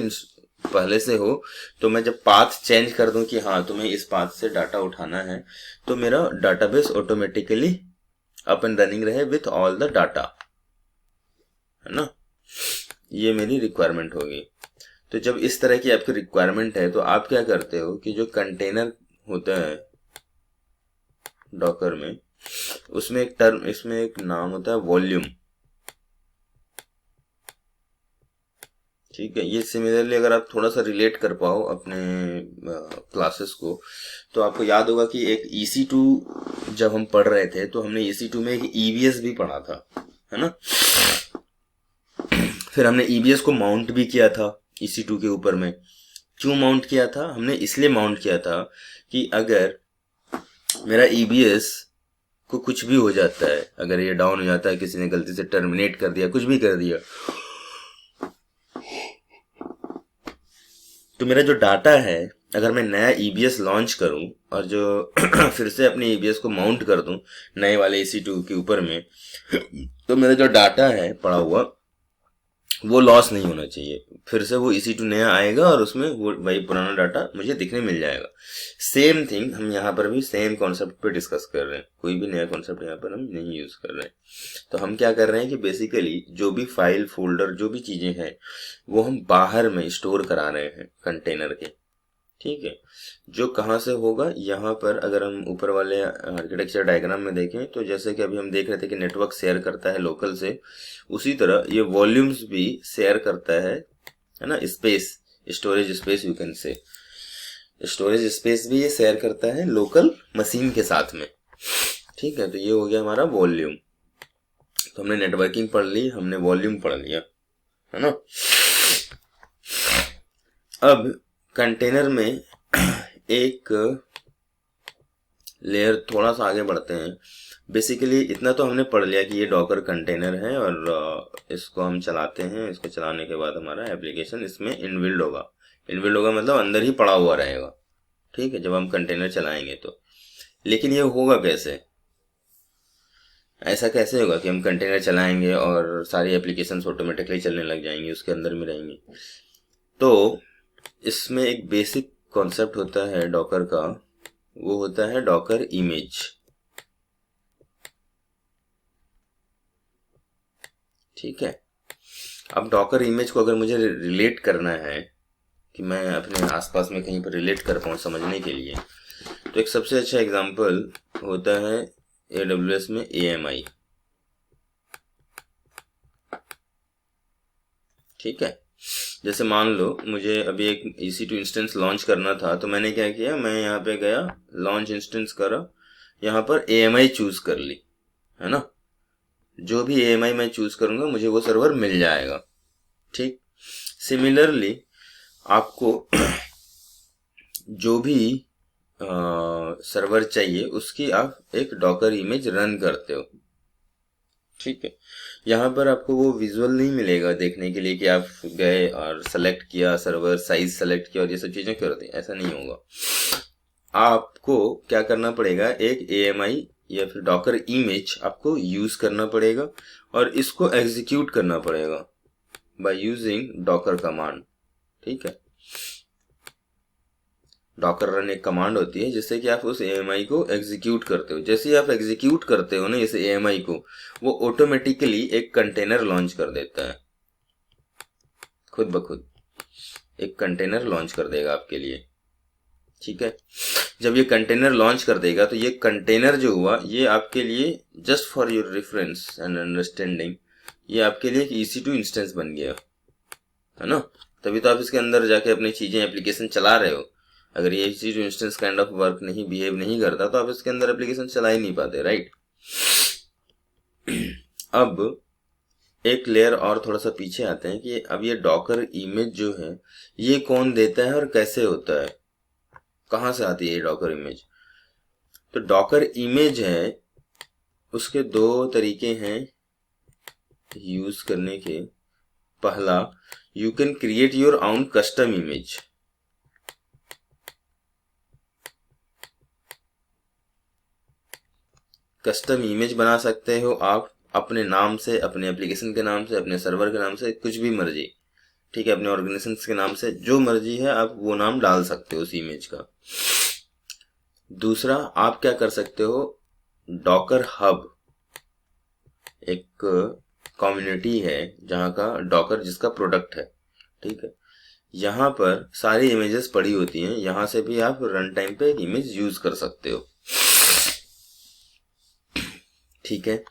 पहले से हो, तो मैं जब पाथ चेंज कर दूं कि हाँ तुम्हें इस पाथ से डाटा उठाना है, तो मेरा database automatically up and running रहे विथ ऑल द डाटा, है ना। ये मेरी रिक्वायरमेंट होगी। तो जब इस तरह की आपकी रिक्वायरमेंट है, तो आप क्या करते हो कि जो कंटेनर होता है डॉकर में, उसमें एक टर्म, इसमें एक नाम होता है वॉल्यूम। ठीक है, ये सिमिलरली अगर आप थोड़ा सा रिलेट कर पाओ अपने क्लासेस को, तो आपको याद होगा कि एक EC2 जब हम पढ़ रहे थे, तो हमने EC2 में एक EBS भी पढ़ा था, है ना। फिर हमने EBS को माउंट भी किया था EC2 के ऊपर में। क्यों माउंट किया था? हमने इसलिए माउंट किया था कि अगर मेरा EBS को कुछ भी हो जाता है, अगर ये डाउन हो जाता है, किसी ने गलती से टर्मिनेट कर दिया, कुछ भी कर दिया, तो मेरा जो डाटा है, अगर मैं नया EBS लॉन्च करूं और जो फिर से अपने EBS को माउंट कर दूं नए वाले EC2 के ऊपर में, तो मेरा जो डाटा है पड़ा हुआ, वो लॉस नहीं होना चाहिए। फिर से वो EC2 नया आएगा और उसमें वो वही पुराना डाटा मुझे दिखने मिल जाएगा। सेम थिंग हम यहाँ पर भी सेम कॉन्सेप्ट पे डिस्कस कर रहे हैं, कोई भी नया कॉन्सेप्ट यहाँ पर हम नहीं यूज कर रहे हैं। तो हम क्या कर रहे हैं कि बेसिकली जो भी फाइल, फोल्डर, जो भी चीजें हैं, वो हम बाहर में स्टोर करा रहे हैं कंटेनर के। ठीक है, जो कहाँ से होगा, यहाँ पर अगर हम ऊपर वाले आर्किटेक्चर डायग्राम में देखें, तो जैसे कि अभी हम देख रहे थे कि नेटवर्क शेयर करता है लोकल से, उसी तरह ये वॉल्यूम्स भी शेयर करता है ना, space, storage space, you can say storage space भी ये शेयर करता है लोकल मशीन के साथ में। ठीक है, तो ये हो गया हमारा वॉल्यूम। तो हमने नेटवर्किंग पढ़ ली, हमने वॉल्यूम पढ़ लिया, है ना। अब कंटेनर में एक लेयर थोड़ा सा आगे बढ़ते हैं। बेसिकली इतना तो हमने पढ़ लिया कि ये डॉकर कंटेनर है और इसको हम चलाते हैं। इसको चलाने के बाद हमारा एप्लीकेशन इसमें इनबिल्ड होगा। इनबिल्ड होगा मतलब अंदर ही पड़ा हुआ रहेगा। ठीक है, जब हम कंटेनर चलाएंगे तो। लेकिन ये होगा कैसे? ऐसा कैसे होगा कि हम कंटेनर चलाएंगे और सारी एप्लीकेशंस ऑटोमेटिकली चलने लग जाएंगी, उसके अंदर में रहेंगी? तो इसमें एक बेसिक कॉन्सेप्ट होता है डॉकर का, वो होता है डॉकर इमेज। ठीक है, अब डॉकर इमेज को अगर मुझे रिलेट करना है कि मैं अपने आसपास में कहीं पर रिलेट कर पाऊँ समझने के लिए, तो एक सबसे अच्छा एग्जांपल होता है AWS में AMI। ठीक है, जैसे मान लो मुझे अभी एक EC2 इंस्टेंस लॉन्च करना था, तो मैंने क्या किया, मैं यहाँ पे गया, लॉन्च इंस्टेंस करा, यहाँ पर AMI चूज कर ली, है ना। जो भी AMI मैं चूज करूंगा मुझे वो सर्वर मिल जाएगा। ठीक, सिमिलरली आपको जो भी सर्वर चाहिए उसकी आप एक डॉकर इमेज रन करते हो। ठीक है, यहाँ पर आपको वो विजुअल नहीं मिलेगा देखने के लिए कि आप गए और सेलेक्ट किया, सर्वर साइज सेलेक्ट किया और ये सब चीजें कर दी, ऐसा नहीं होगा। आपको क्या करना पड़ेगा, एक AMI या फिर डॉकर इमेज आपको यूज करना पड़ेगा और इसको एग्जीक्यूट करना पड़ेगा बाय यूजिंग डॉकर कमांड। ठीक है, डॉकर रन एक कमांड होती है जिससे कि आप उस AMI को एग्जीक्यूट करते हो। जैसे ही आप एग्जीक्यूट करते हो ना इस AMI को, वो ऑटोमेटिकली एक कंटेनर लॉन्च कर देता है, खुद ब खुद एक कंटेनर लॉन्च कर देगा आपके लिए। ठीक है, जब ये कंटेनर लॉन्च कर देगा तो ये कंटेनर जो हुआ ये आपके लिए, just for your reference and understanding, ये आपके लिए एक EC2 इंस्टेंस बन गया है ना। तभी तो आप इसके अंदर जाके अपनी चीजें एप्लीकेशन चला रहे हो। अगर ये EC2 instance kind of work नहीं बिहेव नहीं करता तो आप इसके अंदर एप्लीकेशन चला ही नहीं पाते, राइट। अब एक लेयर और थोड़ा सा पीछे आते हैं कि अब ये डॉकर इमेज जो है ये कौन देता है और कैसे होता है, कहां से आती है ये डॉकर इमेज। तो डॉकर इमेज है, उसके दो तरीके हैं यूज करने के। पहला, you can create your own custom image. Custom image बना सकते हो आप अपने नाम से, अपने एप्लीकेशन के नाम से, अपने सर्वर के नाम से, कुछ भी मर्जी। ठीक है, अपने ऑर्गेनाइजेशन के नाम से जो मर्जी है आप वो नाम डाल सकते हो उस इमेज का। दूसरा, आप क्या कर सकते हो, डॉकर हब एक कम्युनिटी है जहां का डॉकर जिसका प्रोडक्ट है। ठीक है, यहाँ पर सारी इमेजेस पड़ी होती हैं, यहां से भी आप रन टाइम पे एक इमेज यूज कर सकते हो। ठीक है,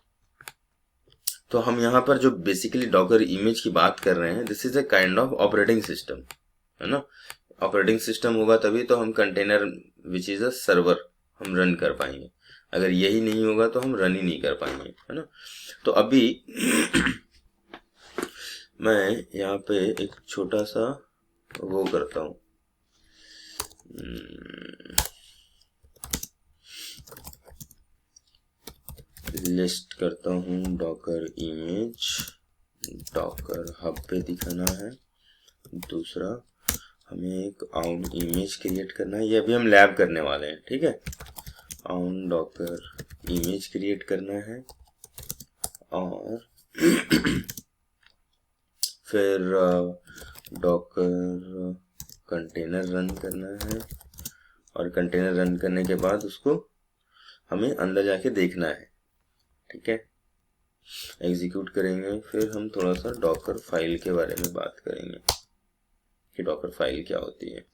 तो हम यहाँ पर जो बेसिकली डॉकर इमेज की बात कर रहे हैं, this is a kind of operating system, है ना। ऑपरेटिंग सिस्टम होगा तभी तो हम container which is a server हम रन कर पाएंगे। अगर यही नहीं होगा तो हम रन ही नहीं कर पाएंगे, है ना। तो अभी मैं यहाँ पे एक छोटा सा वो करता हूँ, लिस्ट करता हूँ डॉकर इमेज, डॉकर हब पे दिखाना है। दूसरा, हमें एक आउन इमेज क्रिएट करना है, ये अभी हम लैब करने वाले हैं। ठीक है, आउन डॉकर इमेज क्रिएट करना है और फिर डॉकर कंटेनर रन करना है और कंटेनर रन करने के बाद उसको हमें अंदर जाके देखना है। ठीक है, एग्जीक्यूट करेंगे, फिर हम थोड़ा सा डॉकर फाइल के बारे में बात करेंगे कि डॉकर फाइल क्या होती है।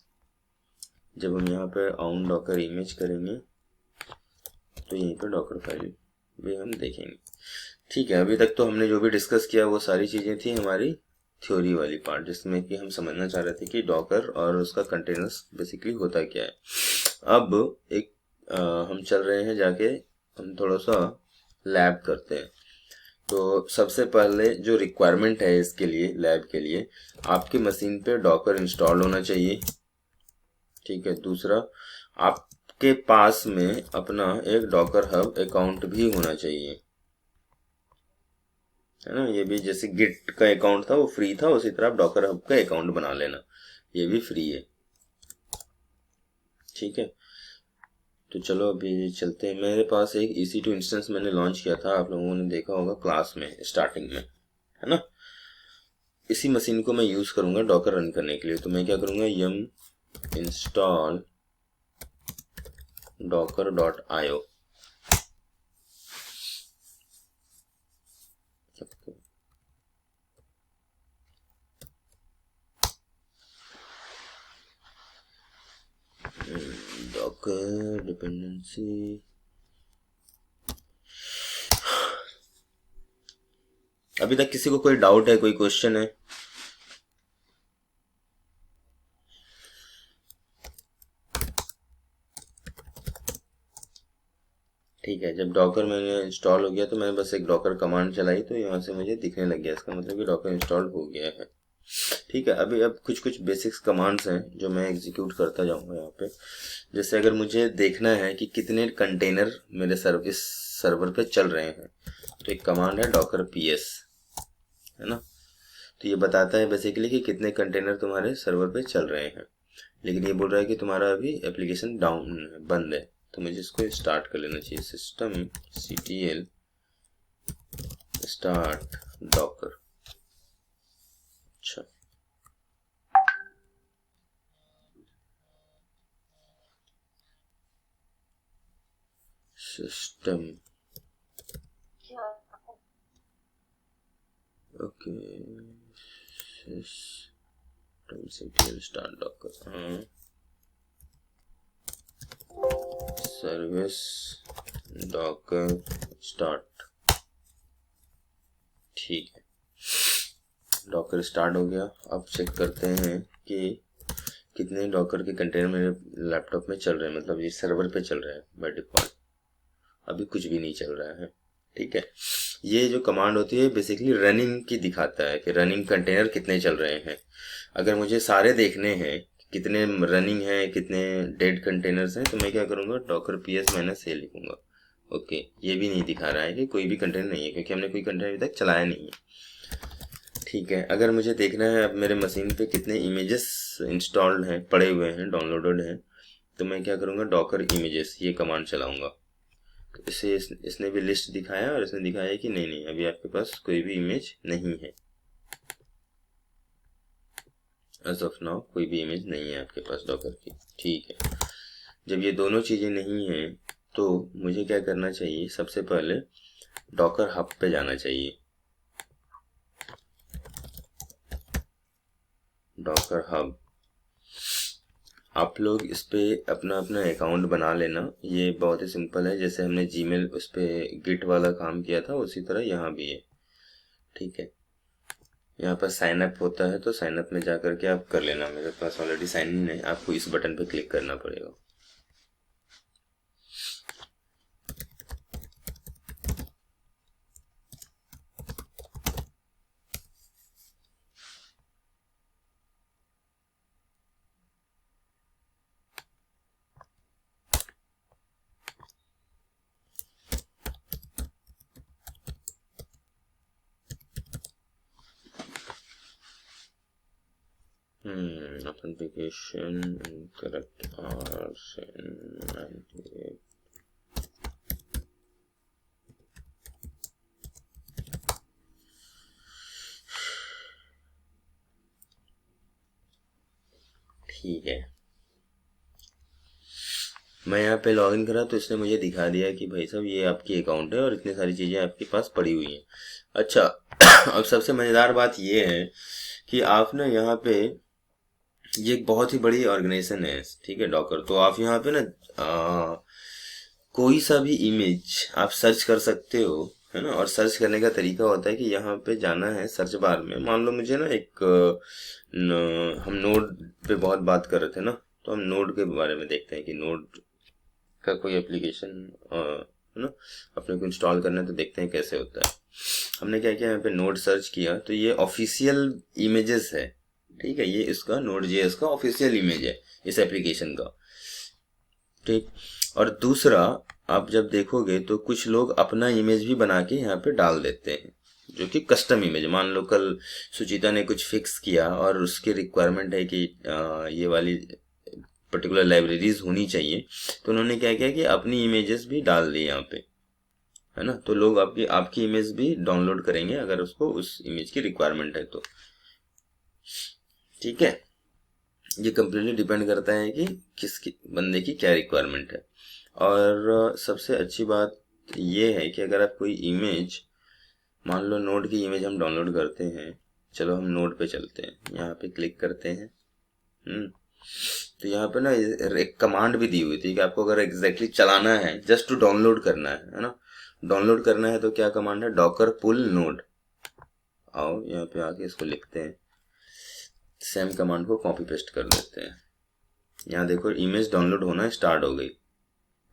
जब हम यहाँ पे ऑन डॉकर इमेज करेंगे तो यहीं पे डॉकर फाइल भी हम देखेंगे। ठीक है, अभी तक तो हमने जो भी डिस्कस किया वो सारी चीजें थी हमारी थ्योरी वाली पार्ट, जिसमें कि हम समझना चाह रहे थे कि डॉकर और उसका कंटेनर्स बेसिकली होता क्या है। अब एक हम चल रहे हैं, जाके हम थोड़ा सा लैब करते हैं। तो सबसे पहले जो रिक्वायरमेंट है इसके लिए, लैब के लिए, आपकी मशीन पे डॉकर इंस्टॉल होना चाहिए। ठीक है, दूसरा, आपके पास में अपना एक डॉकर हब अकाउंट भी होना चाहिए, है ना। ये भी जैसे गिट का अकाउंट था वो फ्री था, उसी तरह आप डॉकर हब का अकाउंट बना लेना, ये भी फ्री है। ठीक है, तो चलो अभी चलते हैं। मेरे पास एक EC2 इंस्टेंस मैंने लॉन्च किया था, आप लोगों ने देखा होगा क्लास में स्टार्टिंग में, है ना। इसी मशीन को मैं यूज करूंगा डॉकर रन करने के लिए। तो मैं क्या करूंगा, yum install docker.io। Docker dependency, अभी तक किसी को कोई डाउट है, कोई क्वेश्चन है? ठीक है, जब डॉकर मैंने इंस्टॉल हो गया तो मैंने बस एक डॉकर कमांड चलाई तो यहाँ से मुझे दिखने लग गया, इसका मतलब कि डॉकर इंस्टॉल हो गया है। ठीक है, अभी अब कुछ बेसिक्स कमांड्स हैं जो मैं एग्जीक्यूट करता जाऊंगा यहाँ पे। जैसे अगर मुझे देखना है कि कितने कंटेनर मेरे इस सर्वर पे चल रहे हैं, तो एक कमांड है डॉकर पीएस, है ना। तो ये बताता है बेसिकली कि कितने कंटेनर तुम्हारे सर्वर पे चल रहे हैं, लेकिन ये बोल रहा है कि तुम्हारा अभी एप्लीकेशन डाउन बंद है। तो मुझे इसको स्टार्ट कर लेना चाहिए, सिस्टम ctl स्टार्ट डॉकर। अच्छा, system okay, system ctl start Docker, service Docker start. ठीक है, डॉकर स्टार्ट हो गया। अब चेक करते हैं कि कितने डॉकर के कंटेनर मेरे लैपटॉप में चल रहे हैं, मतलब ये सर्वर पे चल रहे हैं बाय डिफॉल्ट। अभी कुछ भी नहीं चल रहा है। ठीक है, ये जो कमांड होती है बेसिकली रनिंग की दिखाता है कि रनिंग कंटेनर कितने चल रहे हैं। अगर मुझे सारे देखने हैं कितने रनिंग हैं, कितने डेड कंटेनर्स हैं, तो मैं क्या करूँगा, डॉकर पीएस -a लिखूंगा। ओके, ये भी नहीं दिखा रहा है कि कोई भी कंटेनर नहीं है, क्योंकि हमने कोई कंटेनर अभी तक चलाया नहीं है। ठीक है, अगर मुझे देखना है अब मेरे मशीन पे कितने इमेजेस इंस्टॉल्ड हैं, पड़े हुए हैं, डाउनलोडेड हैं, तो मैं क्या करूँगा, डॉकर इमेजेस ये कमांड चलाऊँगा। तो इसने भी लिस्ट दिखाया और इसने दिखाया कि नहीं अभी आपके पास कोई भी इमेज नहीं है। एज ऑफ नाउ कोई भी इमेज नहीं है आपके पास डॉकर की। ठीक है, जब ये दोनों चीज़ें नहीं हैं तो मुझे क्या करना चाहिए, सबसे पहले डॉकर हब पे जाना चाहिए। डॉकर हब, आप लोग इस पे अपना अपना अकाउंट बना लेना, ये बहुत ही सिंपल है। जैसे हमने जीमेल उस पे गिट वाला काम किया था उसी तरह यहाँ भी है। ठीक है, यहाँ पर साइन अप होता है, तो साइन अप में जा करके आप कर लेना। मेरे पास ऑलरेडी साइन इन है, आपको इस बटन पे क्लिक करना पड़ेगा। authentication incorrect RSN98। ठीक है, मैं यहाँ पे लॉगिन करा तो इसने मुझे दिखा दिया कि भाई साहब ये आपकी अकाउंट है और इतनी सारी चीज़ें आपके पास पड़ी हुई हैं। अच्छा, अब सबसे मज़ेदार बात ये है कि आप ना यहाँ पे, ये एक बहुत ही बड़ी ऑर्गेनाइजेशन है, ठीक है, डॉकर। तो आप यहाँ पे ना कोई सा भी इमेज आप सर्च कर सकते हो, है ना। और सर्च करने का तरीका होता है कि यहाँ पे जाना है सर्च बार में। मान लो मुझे ना हम नोड पे बहुत बात कर रहे थे ना, तो हम नोड के बारे में देखते हैं कि नोड का कोई एप्लीकेशन है ना अपने को इंस्टॉल करना है, तो देखते हैं कैसे होता है। हमने क्या किया, यहाँ पे नोड सर्च किया तो ये ऑफिशियल इमेजेस है। ठीक है, ये इसका Node.js का ऑफिशियल इमेज है इस एप्लीकेशन का। ठीक, और दूसरा आप जब देखोगे तो कुछ लोग अपना इमेज भी बना के यहाँ पे डाल देते हैं, जो कि कस्टम इमेज। मान लो कल सुचिता ने कुछ फिक्स किया और उसकी रिक्वायरमेंट है कि ये वाली पर्टिकुलर लाइब्रेरीज होनी चाहिए, तो उन्होंने क्या किया कि अपनी इमेजेस भी डाल दी यहाँ पे, है ना। तो लोग आपकी इमेज भी डाउनलोड करेंगे अगर उसको उस इमेज की रिक्वायरमेंट है तो। ठीक है, ये कम्प्लीटली डिपेंड करता है कि किसकी बंदे की क्या रिक्वायरमेंट है। और सबसे अच्छी बात ये है कि अगर आप कोई इमेज, मान लो नोड की इमेज हम डाउनलोड करते हैं, चलो हम नोड पे चलते हैं, यहाँ पे क्लिक करते हैं। तो यहाँ पे ना एक कमांड भी दी हुई थी कि आपको अगर एग्जैक्टली चलाना है, जस्ट टू डाउनलोड करना है ना, डाउनलोड करना है, तो क्या कमांड है, डॉकर पुल नोड। आओ यहाँ पे आके इसको लिखते हैं, सेम कमांड को कॉपी पेस्ट कर देते हैं। यहाँ देखो इमेज डाउनलोड होना स्टार्ट हो गई,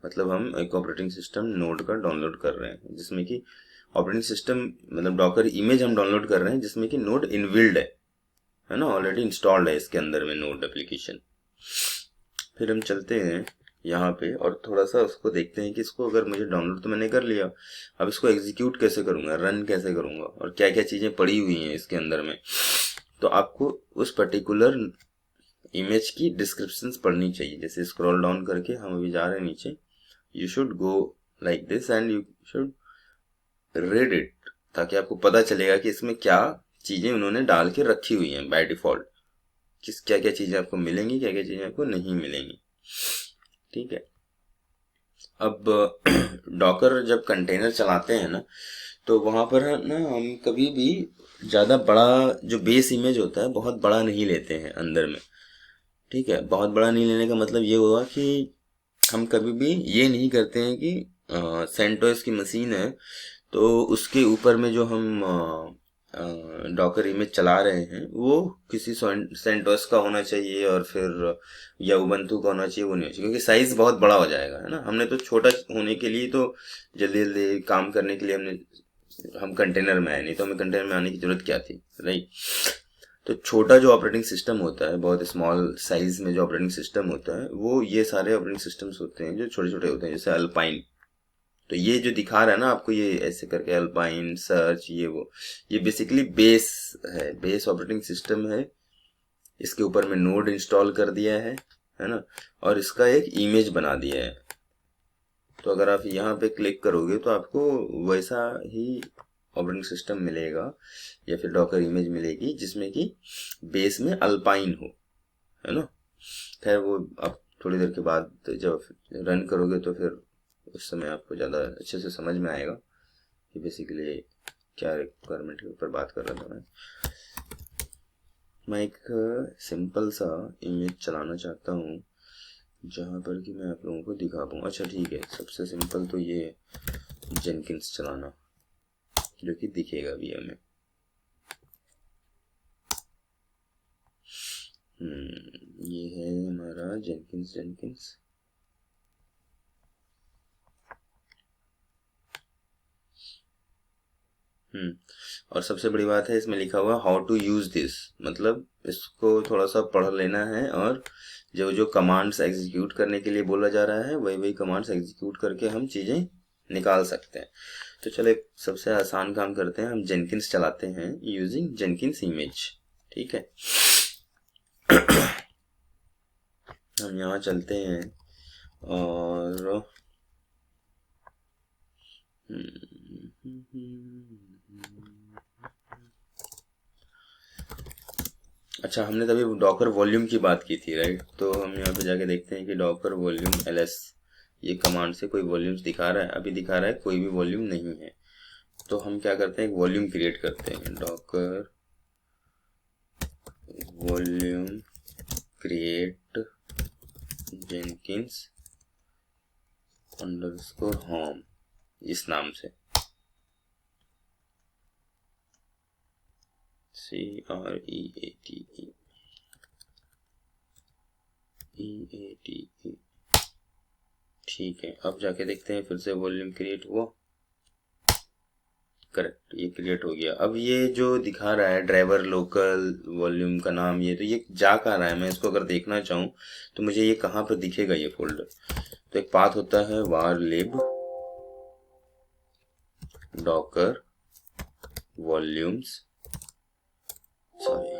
मतलब हम एक ऑपरेटिंग सिस्टम नोड का डाउनलोड कर रहे हैं, जिसमें कि ऑपरेटिंग सिस्टम मतलब डॉकर इमेज हम डाउनलोड कर रहे हैं जिसमें कि नोड इनबिल्ड है ना, ऑलरेडी इंस्टॉल्ड है इसके अंदर में नोड एप्लीकेशन। फिर हम चलते हैं यहाँ पे, और थोड़ा सा उसको देखते हैं कि इसको अगर मुझे डाउनलोड तो मैंने कर लिया, अब इसको एग्जीक्यूट कैसे करूँगा, रन कैसे करूँगा, और क्या क्या चीज़ें पड़ी हुई हैं इसके अंदर में। तो आपको उस पर्टिकुलर इमेज की डिस्क्रिप्शंस पढ़नी चाहिए। जैसे स्क्रॉल डाउन करके हम अभी जा रहे हैं नीचे, you should go like this and you should read it, ताकि आपको पता चलेगा कि इसमें क्या चीज़ें उन्होंने डाल के रखी हुई हैं बाय डिफ़ॉल्ट, किस क्या क्या चीज़ें आपको मिलेंगी, क्या क्या चीज़ें आपको नहीं मिलेंगी। ठीक है। अब डॉकर जब कंटेनर चलाते हैं ना, तो वहाँ पर ना हम कभी भी ज़्यादा बड़ा जो बेस इमेज होता है बहुत बड़ा नहीं लेते हैं अंदर में। ठीक है, बहुत बड़ा नहीं लेने का मतलब ये हुआ कि हम कभी भी ये नहीं करते हैं कि सेंटोस की मशीन है तो उसके ऊपर में जो हम डॉकर इमेज चला रहे हैं वो किसी सेंटोस का होना चाहिए और फिर या उबंटू का होना चाहिए, वो नहीं होना चाहिए, क्योंकि साइज बहुत बड़ा हो जाएगा, है ना। हमने तो छोटा होने के लिए तो जल्दी जल्दी काम करने के लिए हम कंटेनर में आए, नहीं तो हमें कंटेनर में आने की जरूरत क्या थी, राइट। तो छोटा जो ऑपरेटिंग सिस्टम होता है, बहुत स्मॉल साइज में जो ऑपरेटिंग सिस्टम होता है, वो ये सारे ऑपरेटिंग सिस्टम्स होते हैं जो छोटे छोटे होते हैं, जैसे अल्पाइन। तो ये जो दिखा रहा है ना आपको, ये ऐसे करके अल्पाइन सर्च, ये बेसिकली बेस है, बेस ऑपरेटिंग सिस्टम है। इसके ऊपर में नोड इंस्टॉल कर दिया है ना, और इसका एक इमेज बना दिया है। तो अगर आप यहाँ पे क्लिक करोगे तो आपको वैसा ही ऑपरेटिंग सिस्टम मिलेगा या फिर डॉकर इमेज मिलेगी जिसमें कि बेस में अल्पाइन हो, है ना। खैर वो आप थोड़ी देर के बाद जब रन करोगे तो फिर उस समय आपको ज़्यादा अच्छे से समझ में आएगा कि बेसिकली क्या रिक्वायरमेंट के ऊपर बात कर रहा था मैं एक सिंपल सा इमेज चलाना चाहता हूँ जहाँ पर कि मैं आप लोगों को दिखा पाऊँ। अच्छा ठीक है, सबसे सिंपल तो ये जेनकिंस चलाना, जो कि दिखेगा भी हमें। ये है हमारा जेनकिंस। और सबसे बड़ी बात है इसमें लिखा हुआ हाउ टू यूज दिस, मतलब इसको थोड़ा सा पढ़ लेना है और जो कमांड्स एग्जीक्यूट करने के लिए बोला जा रहा है वही कमांड्स एग्जीक्यूट करके हम चीजें निकाल सकते हैं। तो चले सबसे आसान काम करते हैं, हम जेनकिंस चलाते हैं यूजिंग जेनकिंस इमेज। ठीक है, हम यहाँ चलते हैं और अच्छा, हमने तभी डॉकर वॉल्यूम की बात की थी, राइट। तो हम यहाँ पे जाके देखते हैं कि डॉकर वॉल्यूम ls ये कमांड से कोई वॉल्यूम्स दिखा रहा है, अभी दिखा रहा है कोई भी वॉल्यूम नहीं है। तो हम क्या करते हैं, एक वॉल्यूम क्रिएट करते हैं, Docker volume create Jenkins underscore home, इस नाम से CREATE। ठीक है, अब जाके देखते हैं फिर से वॉल्यूम क्रिएट हुआ, करेक्ट, ये क्रिएट हो गया। अब ये जो दिखा रहा है ड्राइवर लोकल वॉल्यूम का नाम, ये जा कहाँ रहा है, मैं इसको अगर देखना चाहूँ तो मुझे ये कहाँ पर दिखेगा ये फोल्डर। तो एक पाथ होता है var lib Docker volumes, sorry,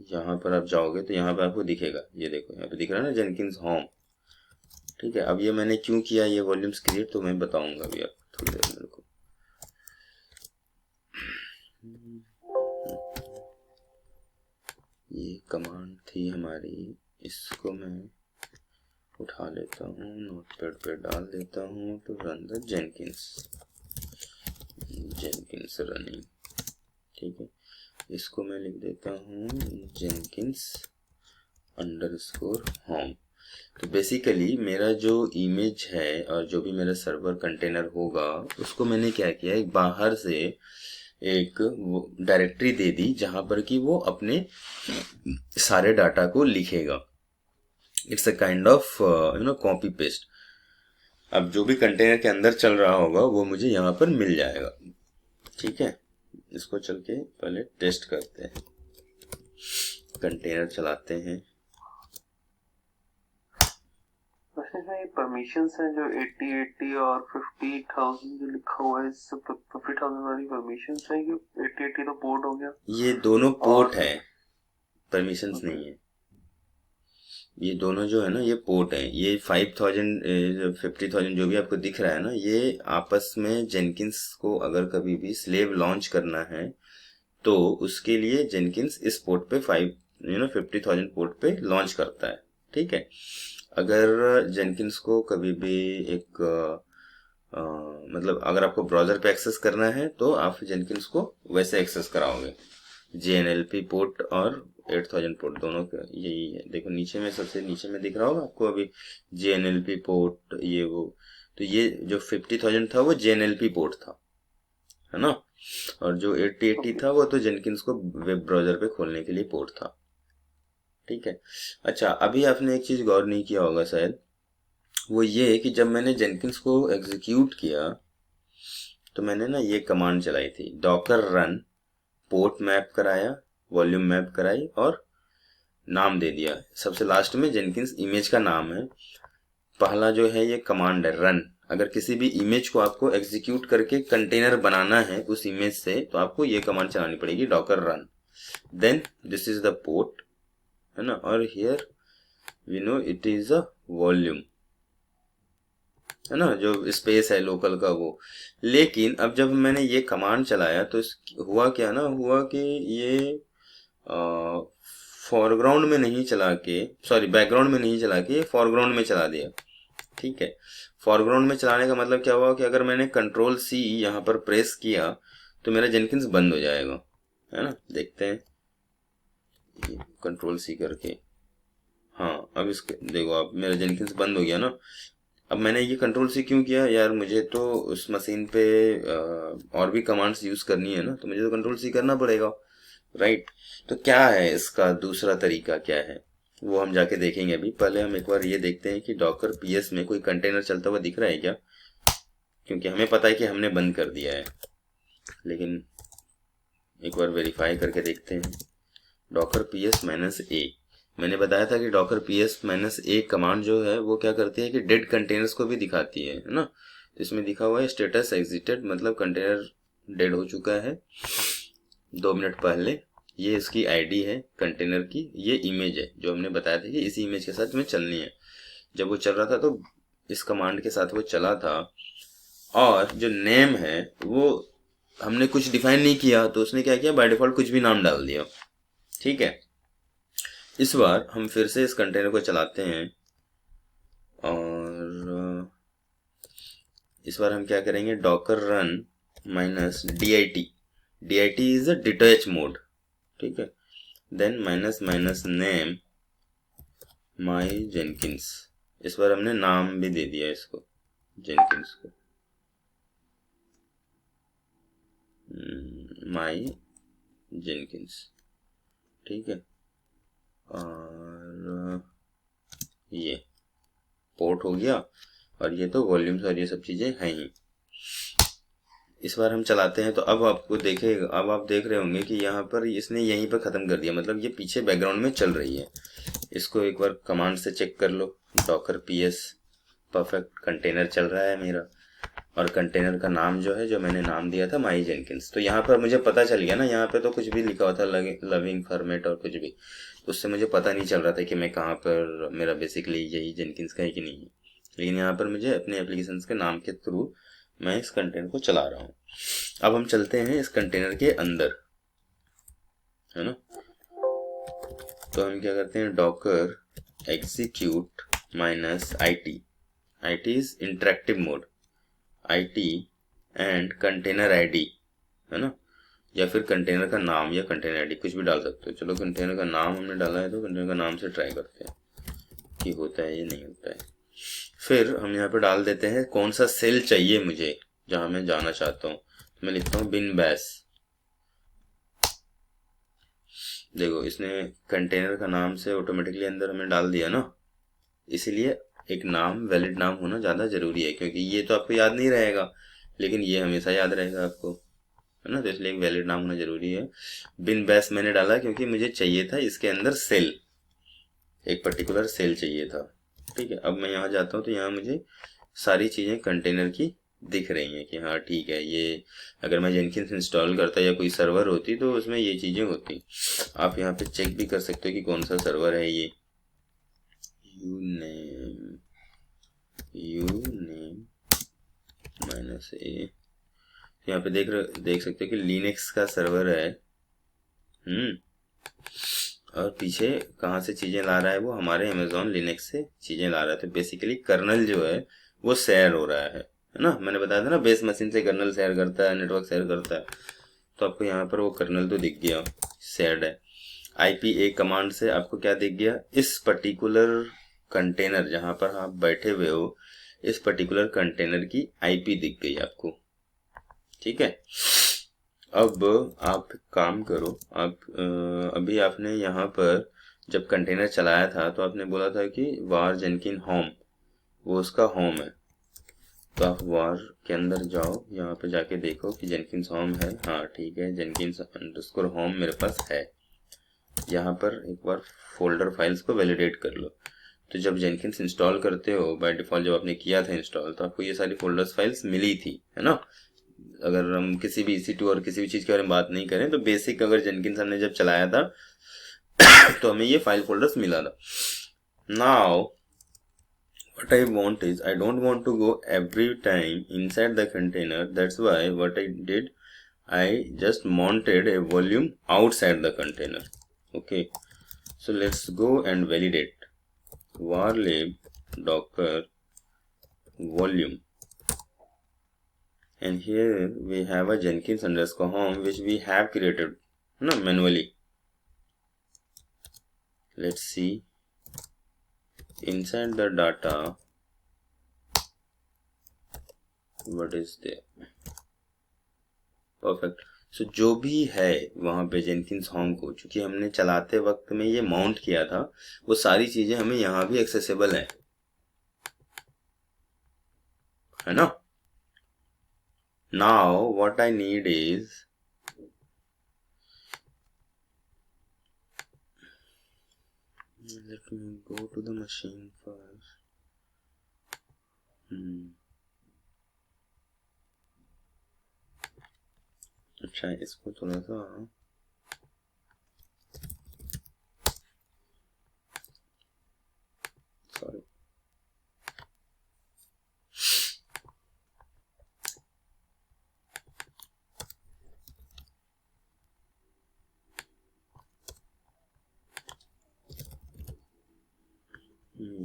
यहाँ पर आप जाओगे तो यहाँ पे आपको दिखेगा, ये देखो यहाँ पे दिख रहा है ना जेनकिंस होम। ठीक है, अब ये मैंने क्यों किया ये वॉल्यूम्स क्रिएट तो मैं बताऊंगा अभी आप थोड़ी देर मेरे को। ये कमांड थी हमारी, इसको मैं उठा लेता हूँ, नोटपैड पे डाल देता हूँ, तो रन द जेनकिंस रनिंग। ठीक है, इसको मैं लिख देता हूँ जेनकिंस अंडरस्कोर होम। तो बेसिकली मेरा जो इमेज है और जो भी मेरा सर्वर कंटेनर होगा उसको मैंने क्या किया, एक बाहर से एक डायरेक्टरी दे दी जहां पर कि वो अपने सारे डाटा को लिखेगा। It's a kind of copy paste. अब जो भी कंटेनर के अंदर चल रहा होगा वो मुझे यहाँ पर मिल जाएगा। ठीक है, इसको चल के पहले टेस्ट करते हैं, कंटेनर चलाते हैं। इसमें परमिशंस हैं जो 80 और 50,000 जो लिखा हुआ है, इस 50,000 वाली परमिशंस है कि 80 तो पोर्ट हो गया। ये दोनों पोर्ट है, परमिशंस नहीं है। ये दोनों जो है ना ये पोर्ट है। ये 5,000 50,000 जो भी आपको दिख रहा है ना, ये आपस में जेनकिंस को अगर कभी भी स्लेव लॉन्च करना है तो उसके लिए जेनकिंस इस पोर्ट पे 50,000 पोर्ट पे लॉन्च करता है। ठीक है, अगर जेनकिंस को कभी भी एक मतलब अगर आपको ब्राउजर पे एक्सेस करना है तो आप जेनकिंस को वैसे एक्सेस कराओगे। JNLP पोर्ट और 8,000 पोर्ट दोनों का यही है। देखो नीचे में, सबसे नीचे में दिख रहा होगा आपको अभी JNLP पोर्ट, ये वो। तो ये जो 50,000 था वो JNLP पोर्ट था, है ना, और जो 8080 था वो तो जेनकिंस को वेब ब्राउजर पे खोलने के लिए पोर्ट था। ठीक है, अच्छा अभी आपने एक चीज गौर नहीं किया होगा शायद, वो ये कि जब मैंने जेनकिंस को एग्जीक्यूट किया तो मैंने ना ये कमांड चलाई थी, डॉकर रन, पोर्ट मैप कराया, वॉल्यूम मैप कराई और नाम दे दिया। सबसे लास्ट में जेनकिंस इमेज का नाम है। पहला जो है ये कमांड है रन। अगर किसी भी इमेज को आपको एग्जीक्यूट करके कंटेनर बनाना है उस इमेज से तो आपको ये कमांड चलानी पड़ेगी, Docker run. Then this is the port, है ना, और here we know it is a volume, है ना, जो स्पेस है लोकल का वो। लेकिन अब जब मैंने ये कमांड चलाया तो हुआ क्या ना, हुआ कि ये फोरग्राउंड में नहीं चला के, सॉरी बैकग्राउंड में नहीं चला के फोरग्राउंड में चला दिया। ठीक है, फोरग्राउंड में चलाने का मतलब क्या हुआ कि अगर मैंने Ctrl C यहाँ पर प्रेस किया तो मेरा जेनकिंस बंद हो जाएगा, है ना। देखते हैं Ctrl C करके, हाँ अब इसके देखो आप, मेरा जेनकिंस बंद हो गया ना। अब मैंने ये Ctrl C क्यों किया यार, मुझे तो उस मशीन पे और भी कमांड्स यूज करनी है ना, तो मुझे तो Ctrl C करना पड़ेगा, राइट। तो क्या है इसका दूसरा तरीका, क्या है वो हम जाके देखेंगे। अभी पहले हम एक बार ये देखते हैं कि डॉकर PS में कोई कंटेनर चलता हुआ दिख रहा है क्या, क्योंकि हमें पता है कि हमने बंद कर दिया है, लेकिन एक बार वेरीफाई करके देखते हैं। डॉकर PS -A, मैंने बताया था कि डॉकर PS -A कमांड जो है वो क्या करती है कि डेड कंटेनर्स को भी दिखाती है ना। तो इसमें दिखा हुआ है स्टेटस एग्जिटेड, मतलब कंटेनर डेड हो चुका है 2 मिनट पहले। ये इसकी आईडी है कंटेनर की, ये इमेज है जो हमने बताया था कि इसी इमेज के साथ में चलनी है। जब वो चल रहा था तो इस कमांड के साथ वो चला था, और जो नेम है वो हमने कुछ डिफाइन नहीं किया, तो उसने क्या किया, बाय डिफॉल्ट कुछ भी नाम डाल दिया। ठीक है, इस बार हम फिर से इस कंटेनर को चलाते हैं और इस बार हम क्या करेंगे, Docker run -dit, dit is a detach mode. ठीक है, देन -नेम माई जेनकिंस, इस बार हमने नाम भी दे दिया इसको, जेनकिंस को माई जेनकिंस। ठीक है, और ये पोर्ट हो गया, और ये तो वॉल्यूम्स और ये सब चीजें हैं ही। इस बार हम चलाते हैं तो अब आपको देखेगा, अब आप देख रहे होंगे कि यहाँ पर इसने यहीं पर ख़त्म कर दिया, मतलब ये पीछे बैकग्राउंड में चल रही है। इसको एक बार कमांड से चेक कर लो, डॉकर PS, परफेक्ट कंटेनर चल रहा है मेरा, और कंटेनर का नाम जो है, जो मैंने नाम दिया था माई जेनकिंस। तो यहाँ पर मुझे पता चल गया ना, यहाँ पे तो कुछ भी लिखा हुआ था लविंग फॉर्मेट और कुछ भी, उससे मुझे पता नहीं चल रहा था कि मैं कहाँ पर, मेरा बेसिकली यही जेनकिंस का है कि नहीं है। लेकिन यहाँ पर मुझे अपने एप्लीकेशन के नाम के थ्रू मैं इस कंटेनर को चला रहा हूँ। अब हम चलते हैं इस कंटेनर के अंदर, है ना। तो हम क्या करते हैं, Docker execute -IT, IT is interactive mode, IT and container ID, है ना, या फिर कंटेनर का नाम या कंटेनर ID कुछ भी डाल सकते हो। चलो कंटेनर का नाम हमने डाला है तो कंटेनर का नाम से ट्राई करते हैं कि होता है या नहीं होता है। फिर हम यहाँ पे डाल देते हैं कौन सा सेल चाहिए मुझे जहां मैं जाना चाहता हूँ। मैं लिखता हूँ बिन बैश। देखो इसने कंटेनर का नाम से ऑटोमेटिकली अंदर हमें डाल दिया ना, इसीलिए एक नाम, वैलिड नाम होना ज़्यादा ज़रूरी है, क्योंकि ये तो आपको याद नहीं रहेगा लेकिन ये हमेशा याद रहेगा आपको, है ना। तो इसलिए एक वैलिड नाम होना ज़रूरी है। बिन बैश मैंने डाला क्योंकि मुझे चाहिए था इसके अंदर सेल, एक पर्टिकुलर सेल चाहिए था, ठीक है, अब मैं यहाँ जाता हूँ तो यहाँ मुझे सारी चीज़ें कंटेनर की दिख रही हैं कि हाँ ठीक है, ये अगर मैं जेनकिंस इंस्टॉल करता या कोई सर्वर होती तो उसमें ये चीज़ें होती। आप यहाँ पे चेक भी कर सकते हो कि कौन सा सर्वर है ये। यू नेम -a, यहाँ पे देख सकते हो कि लिनक्स का सर्वर है। और पीछे कहाँ से चीज़ें ला रहा है, वो हमारे अमेजोन लिनक्स से चीज़ें ला रहा है। तो बेसिकली कर्नल जो है वो शेयर हो रहा है ना। मैंने बताया था ना, बेस मशीन से कर्नल शेयर करता है, नेटवर्क शेयर करता है। तो आपको यहाँ पर वो कर्नल तो दिख गया, शेयर्ड है। IPA कमांड से आपको क्या दिख गया, इस पर्टिकुलर कंटेनर जहाँ पर आप बैठे हुए हो, इस पर्टिकुलर कंटेनर की IP दिख गई आपको। ठीक है, अब आप काम करो। आप अभी आपने यहाँ पर जब कंटेनर चलाया था तो आपने बोला था कि वार जेनकिन होम, वो उसका होम है। तो आप वार के अंदर जाओ, यहाँ पे जाके देखो कि जेनकिन्स होम है। हाँ ठीक है, जेनकिन्स अंडरस्कोर होम मेरे पास है। यहाँ पर एक बार फोल्डर फाइल्स को वैलिडेट कर लो। तो जब जेनकिन्स इंस्टॉल करते हो बाय डिफॉल्ट, जब आपने किया था इंस्टॉल, तो आपको ये सारी फोल्डर्स फाइल्स मिली थी, है ना। अगर हम किसी भी EC2 और किसी भी चीज़ के बारे में बात नहीं करें तो बेसिक अगर जेनकिन्स हमने जब चलाया था तो हमें ये फाइल फोल्डर्स मिला था। Now what I want is, I don't want to go every time inside the container. That's why what I did, I just mounted a volume outside the container. Okay, so let's go and validate warlib docker volume, and here we have a Jenkins underscore home which we have created manually. Let's see inside the data what is there. Perfect. So जो भी है वहाँ पे Jenkins home को, चूंकि हमने चलाते वक्त में ये माउंट किया था, वो सारी चीजें हमें यहाँ भी एक्सेसिबल है ना। Now what I need is, let me go to the machine first. अच्छा, इसको थोड़ा सा सॉरी,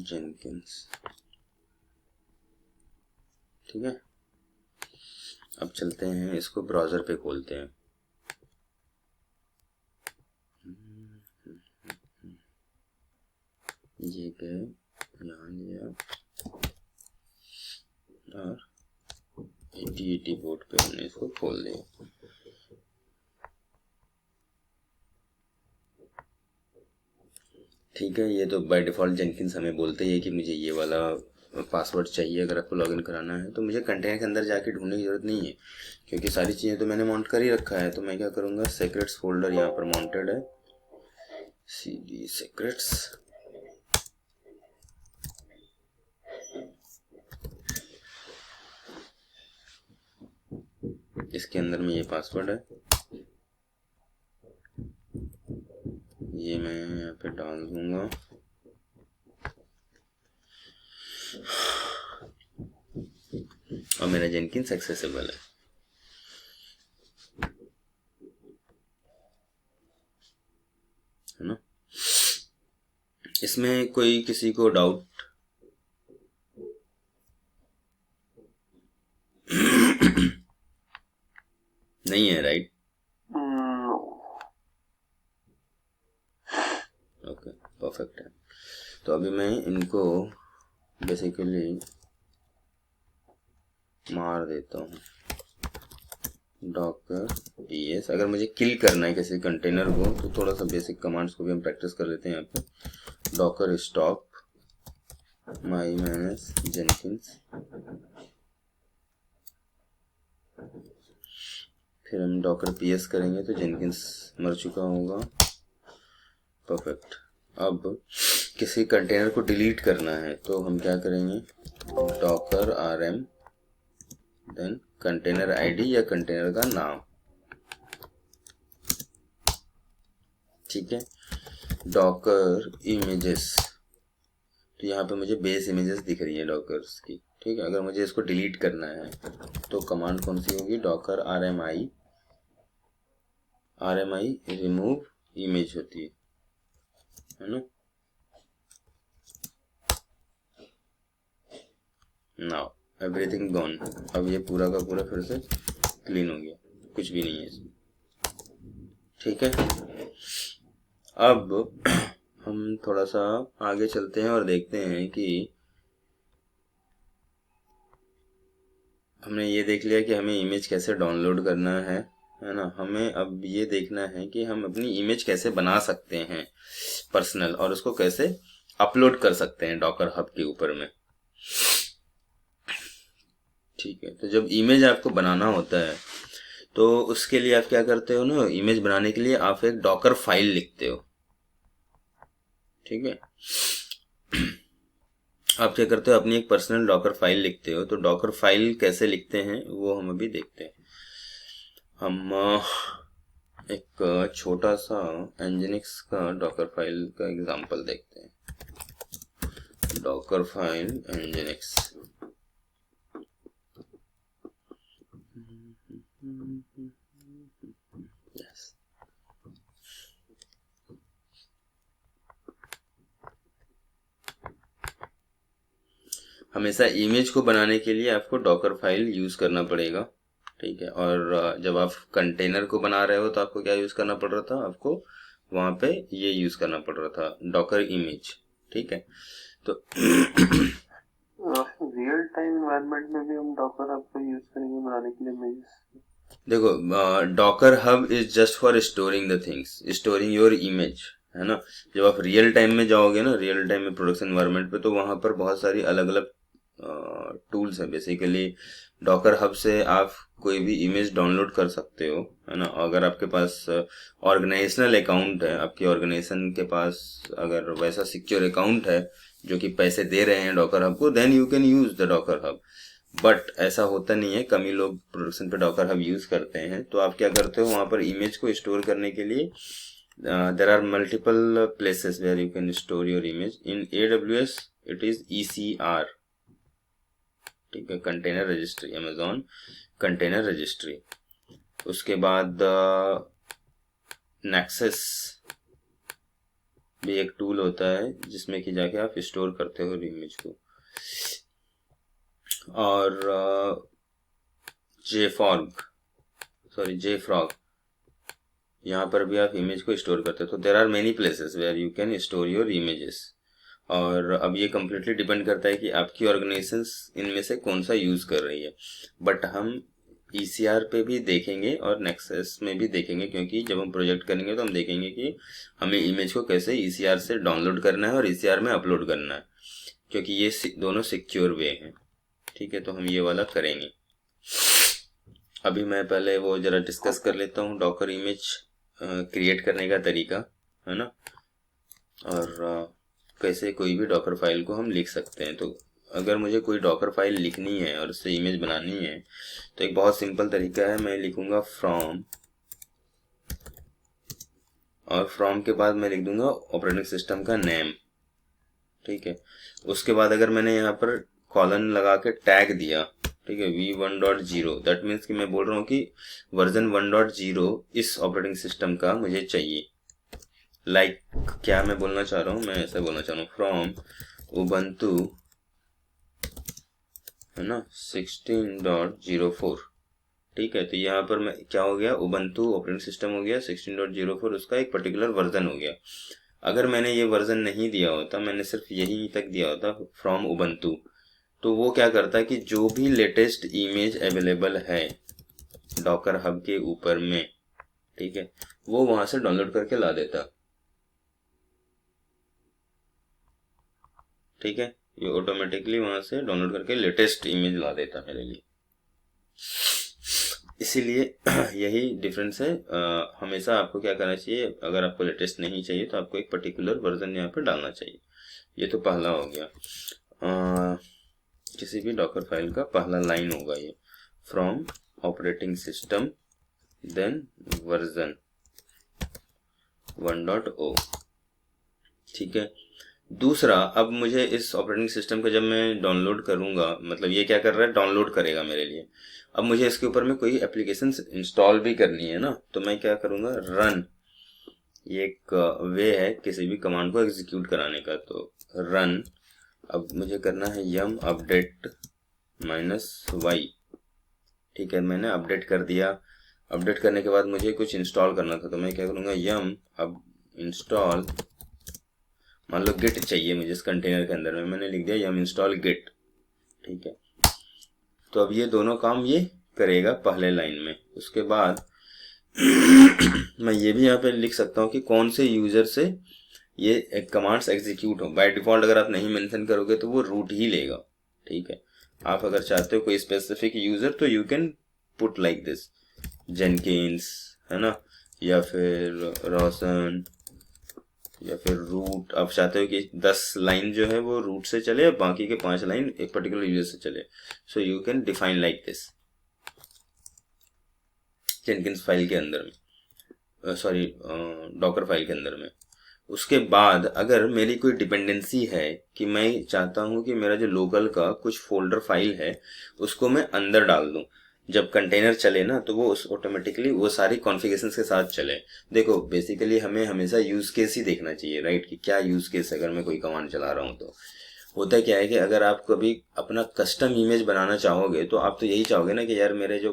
जेनकिन्स, ठीक है। अब चलते हैं, इसको ब्राउज़र पे खोलते हैं। ये गए, यहाँ लिया और 8080 पोर्ट पे हमने इसको खोल दिया। ठीक है, ये तो बाय डिफ़ॉल्ट जेनकिन्स हमें बोलते ही है कि मुझे ये वाला पासवर्ड चाहिए अगर आपको लॉगिन कराना है। तो मुझे कंटेनर के अंदर जाके ढूंढने की ज़रूरत नहीं है, क्योंकि सारी चीज़ें तो मैंने माउंट कर ही रखा है। तो मैं क्या करूँगा, सीक्रेट्स फोल्डर यहाँ पर माउंटेड है, CD सीक्रेट्स, इसके अंदर में ये पासवर्ड है, ये मैं यहाँ पे डाल दूंगा। और मेरा जेनकिन्स एक्सेसिबल है ना। इसमें कोई किसी को डाउट नहीं है, राइट? ओके, परफेक्ट है। तो अभी मैं इनको बेसिकली मार देता हूँ, docker ps। अगर मुझे किल करना है किसी कंटेनर को तो थोड़ा सा बेसिक कमांड्स को भी हम प्रैक्टिस कर लेते हैं। यहाँ पे docker stop my minus jenkins, फिर हम docker ps करेंगे तो जेनकिन्स मर चुका होगा। परफेक्ट। अब किसी कंटेनर को डिलीट करना है तो हम क्या करेंगे, docker rm then container ID या कंटेनर का नाम, ठीक है। डॉकर इमेजेस, तो यहाँ पे मुझे बेस इमेजेस दिख रही है डॉकर्स की, ठीक है। अगर मुझे इसको डिलीट करना है तो कमांड कौन सी होगी, डॉकर rmi रिमूव इमेज होती है ना। नाउ एवरीथिंग गॉन, अब ये पूरा का पूरा फिर से क्लीन हो गया, कुछ भी नहीं है इसमें, ठीक है। अब हम थोड़ा सा आगे चलते हैं और देखते हैं कि हमने ये देख लिया कि हमें इमेज कैसे डाउनलोड करना है ना। हमें अब ये देखना है कि हम अपनी इमेज कैसे बना सकते हैं पर्सनल, और उसको कैसे अपलोड कर सकते हैं डॉकर हब के ऊपर में, ठीक है। तो जब इमेज आपको बनाना होता है तो उसके लिए आप क्या करते हो ना, इमेज बनाने के लिए आप एक डॉकर फाइल लिखते हो, ठीक है। आप क्या करते हो, अपनी एक पर्सनल डॉकर फाइल लिखते हो। तो डॉकर फाइल कैसे लिखते हैं वो हम अभी देखते हैं। हम एक छोटा सा एनजिनिक्स का डॉकर फाइल का एग्जांपल देखते हैं। Docker file nginx, yes. हमेशा इमेज को बनाने के लिए आपको डॉकर फाइल यूज करना पड़ेगा, ठीक है। और जब आप कंटेनर को बना रहे हो तो आपको क्या यूज करना पड़ रहा था, आपको वहां पे ये यूज करना पड़ रहा था, डॉकर इमेज, ठीक है। तो रियल टाइम एनवायरनमेंट में भी हम डॉकर हब को यूज करेंगे बनाने के लिए इमेजेस। देखो, Docker hub is just for storing the things, storing your image, है ना। जब आप रियल टाइम में जाओगे ना, रियल टाइम में प्रोडक्शन एनवायरनमेंट पे, तो वहां पर बहुत सारी अलग अलग टूल्स है। बेसिकली डॉकर हब से आप कोई भी इमेज डाउनलोड कर सकते हो, है ना। अगर आपके पास ऑर्गेनाइजेशनल अकाउंट है, आपकी ऑर्गेनाइजेशन के पास अगर वैसा सिक्योर अकाउंट है जो कि पैसे दे रहे हैं डॉकर हब को, then you can use the Docker hub. But ऐसा होता नहीं है, कम ही लोग प्रोडक्शन पे डॉकर हब यूज करते हैं। तो आप क्या करते हो, वहां पर इमेज को स्टोर करने के लिए there are multiple places where you can store your image. In AWS it is ECR, ठीक है, container registry, Amazon container registry. उसके बाद नेक्सस भी एक टूल होता है जिसमें कि जाके आप स्टोर करते हो इमेज को। और JFrog, यहाँ पर भी आप इमेज को स्टोर करते हो। तो there are many places where you can store your images. और अब ये कम्प्लीटली डिपेंड करता है कि आपकी ऑर्गेनाइजेशन इनमें से कौन सा यूज कर रही है। बट हम ECR पे भी देखेंगे और नेक्सस में भी देखेंगे, क्योंकि जब हम प्रोजेक्ट करेंगे तो हम देखेंगे कि हमें इमेज को कैसे ECR से डाउनलोड करना है और ECR में अपलोड करना है, क्योंकि ये दोनों सिक्योर वे हैं, ठीक है। तो हम ये वाला करेंगे। अभी मैं पहले वो जरा डिस्कस कर लेता हूँ डॉकर इमेज क्रिएट करने का तरीका, है ना, और कैसे कोई भी डॉकर फाइल को हम लिख सकते हैं। तो अगर मुझे कोई डॉकर फाइल लिखनी है और उससे इमेज बनानी है तो एक बहुत सिंपल तरीका है, मैं लिखूंगा फ्रॉम, और फ्रॉम के बाद मैं लिख दूंगा ऑपरेटिंग सिस्टम का नेम, ठीक है। उसके बाद अगर मैंने यहाँ पर कॉलन लगा के टैग दिया, ठीक है, v1.0, दैट मीन्स कि मैं बोल रहा हूँ कि वर्जन 1.0 इस ऑपरेटिंग सिस्टम का मुझे चाहिए। लाइक क्या मैं बोलना चाह रहा हूँ, मैं ऐसा बोलना चाह रहा हूँ फ्रॉम उबंटू, है ना, 16.04, ठीक है। तो यहाँ पर मैं क्या हो गया, उबंटू ऑपरेटिंग सिस्टम हो गया 16.04, उसका एक पर्टिकुलर वर्जन हो गया। अगर मैंने ये वर्जन नहीं दिया होता, मैंने सिर्फ यही तक दिया होता फ्रॉम उबंटू, तो वो क्या करता है कि जो भी लेटेस्ट इमेज अवेलेबल है डॉकर हब के ऊपर में, ठीक है, वो वहां से डाउनलोड करके ला देता, ठीक है। ये ऑटोमेटिकली वहां से डाउनलोड करके लेटेस्ट इमेज ला देता मेरे लिए। इसीलिए यही डिफरेंस है। हमेशा आपको क्या करना चाहिए, अगर आपको लेटेस्ट नहीं चाहिए तो आपको एक पर्टिकुलर वर्जन यहाँ पे डालना चाहिए। ये तो पहला हो गया। किसी भी डॉकर फाइल का पहला लाइन होगा ये, from operating system then version 1.0। ठीक है। दूसरा, अब मुझे इस ऑपरेटिंग सिस्टम को जब मैं डाउनलोड करूंगा, मतलब ये क्या कर रहा है, डाउनलोड करेगा मेरे लिए। अब मुझे इसके ऊपर में कोई एप्लीकेशन इंस्टॉल भी करनी है ना, तो मैं क्या करूंगा, रन, ये एक वे है किसी भी कमांड को एग्जीक्यूट कराने का। तो रन, अब मुझे करना है यम अपडेट -y। ठीक है, मैंने अपडेट कर दिया। अपडेट करने के बाद मुझे कुछ इंस्टॉल करना था, तो मैं क्या करूँगा, यम अब इंस्टॉल, मान लो गिट चाहिए मुझे इस कंटेनर के अंदर में, मैंने लिख दिया यम इंस्टॉल गिट। ठीक है, तो अब ये दोनों काम ये करेगा पहले लाइन में। उसके बाद मैं ये भी यहाँ पे लिख सकता हूँ कि कौन से यूजर से ये कमांड्स एग्जीक्यूट हो। बाय डिफॉल्ट अगर आप नहीं मेंशन करोगे तो वो रूट ही लेगा। ठीक है, आप अगर चाहते हो कोई स्पेसिफिक यूजर तो you can put like this Jenkins, है ना, या फिर रोशन, या फिर रूट। आप चाहते हो कि 10 लाइन जो है वो रूट से चले, बाकी के 5 लाइन एक पर्टिकुलर यूजर से चले, so you can define like this Jenkins file के अंदर में, सॉरी डॉकर फाइल के अंदर में। उसके बाद अगर मेरी कोई डिपेंडेंसी है कि मैं चाहता हूं कि मेरा जो लोकल का कुछ फोल्डर फाइल है उसको मैं अंदर डाल दूं, जब कंटेनर चले ना तो वो उस ऑटोमेटिकली वो सारी कॉन्फ़िगरेशंस के साथ चले। देखो बेसिकली हमें हमेशा यूज केस ही देखना चाहिए, राइट, कि क्या यूज केस अगर मैं कोई कमांड चला रहा हूँ। तो होता क्या है कि अगर आप कभी अपना कस्टम इमेज बनाना चाहोगे तो आप तो यही चाहोगे ना कि यार मेरे जो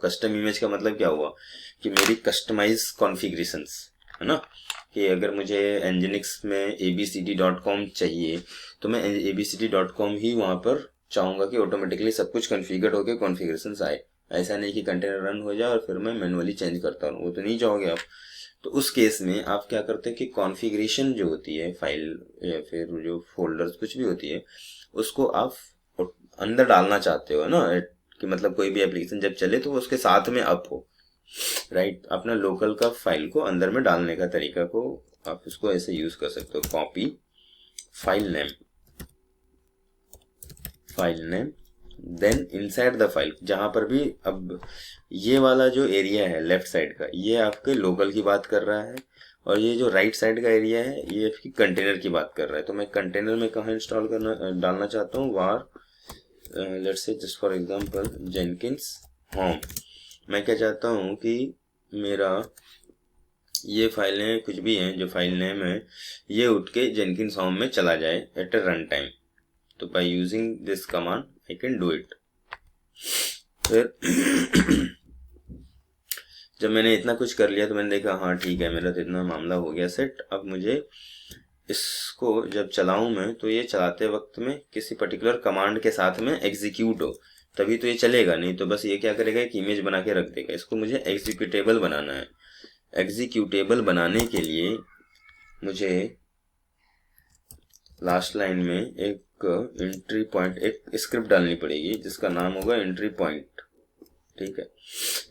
कस्टम इमेज का मतलब क्या हुआ कि मेरी कस्टमाइज कॉन्फ़िगरेशंस, है ना, कि अगर मुझे nginx में abcd.com चाहिए तो मैं abcd.com ही वहां पर चाहूंगा कि ऑटोमेटिकली सब कुछ कॉन्फ़िगर होके कॉन्फ़िगरेशंस आए। ऐसा नहीं कि कंटेनर रन हो जाए और फिर मैं मैनुअली चेंज करता रहूं, वो तो नहीं चाहोगे आप। तो उस केस में आप क्या करते हैं कि कॉन्फ़िगरेशन जो होती है फाइल या फिर जो फोल्डर्स कुछ भी होती है उसको आप अंदर डालना चाहते हो ना, कि मतलब कोई भी एप्लीकेशन जब चले तो वो उसके साथ में अप हो, राइट। अपना लोकल का फाइल को अंदर में डालने का तरीका को आप इसको ऐसे यूज कर सकते हो, copy file name then inside the file, जहां पर भी अब ये वाला जो एरिया है लेफ्ट साइड का ये आपके लोकल की बात कर रहा है और ये जो राइट साइड का एरिया है ये आपकी कंटेनर की बात कर रहा है। तो मैं कंटेनर में कहाँ इंस्टॉल करना डालना चाहता हूँ, वार let's say just for example Jenkins home. मैं क्या चाहता हूँ कि मेरा ये फाइलें कुछ भी हैं जो फाइल नेम है ये उठ के जेनकिंस होम में चला जाए एट अ रन टाइम। तो by using this command I can do it. फिर जब मैंने इतना कुछ कर लिया तो मैंने देखा हाँ ठीक है मेरा तो इतना मामला हो गया सेट। अब मुझे इसको जब चलाऊं मैं तो ये चलाते वक्त में किसी पर्टिकुलर कमांड के साथ में एग्जीक्यूट हो तभी तो ये चलेगा, नहीं तो बस ये क्या करेगा एक इमेज बना के रख देगा। इसको मुझे एग्जीक्यूटेबल बनाना है। एग्जीक्यूटेबल बनाने के लिए मुझे लास्ट लाइन में एक एंट्री पॉइंट, एक स्क्रिप्ट डालनी पड़ेगी जिसका नाम होगा एंट्री पॉइंट। ठीक है,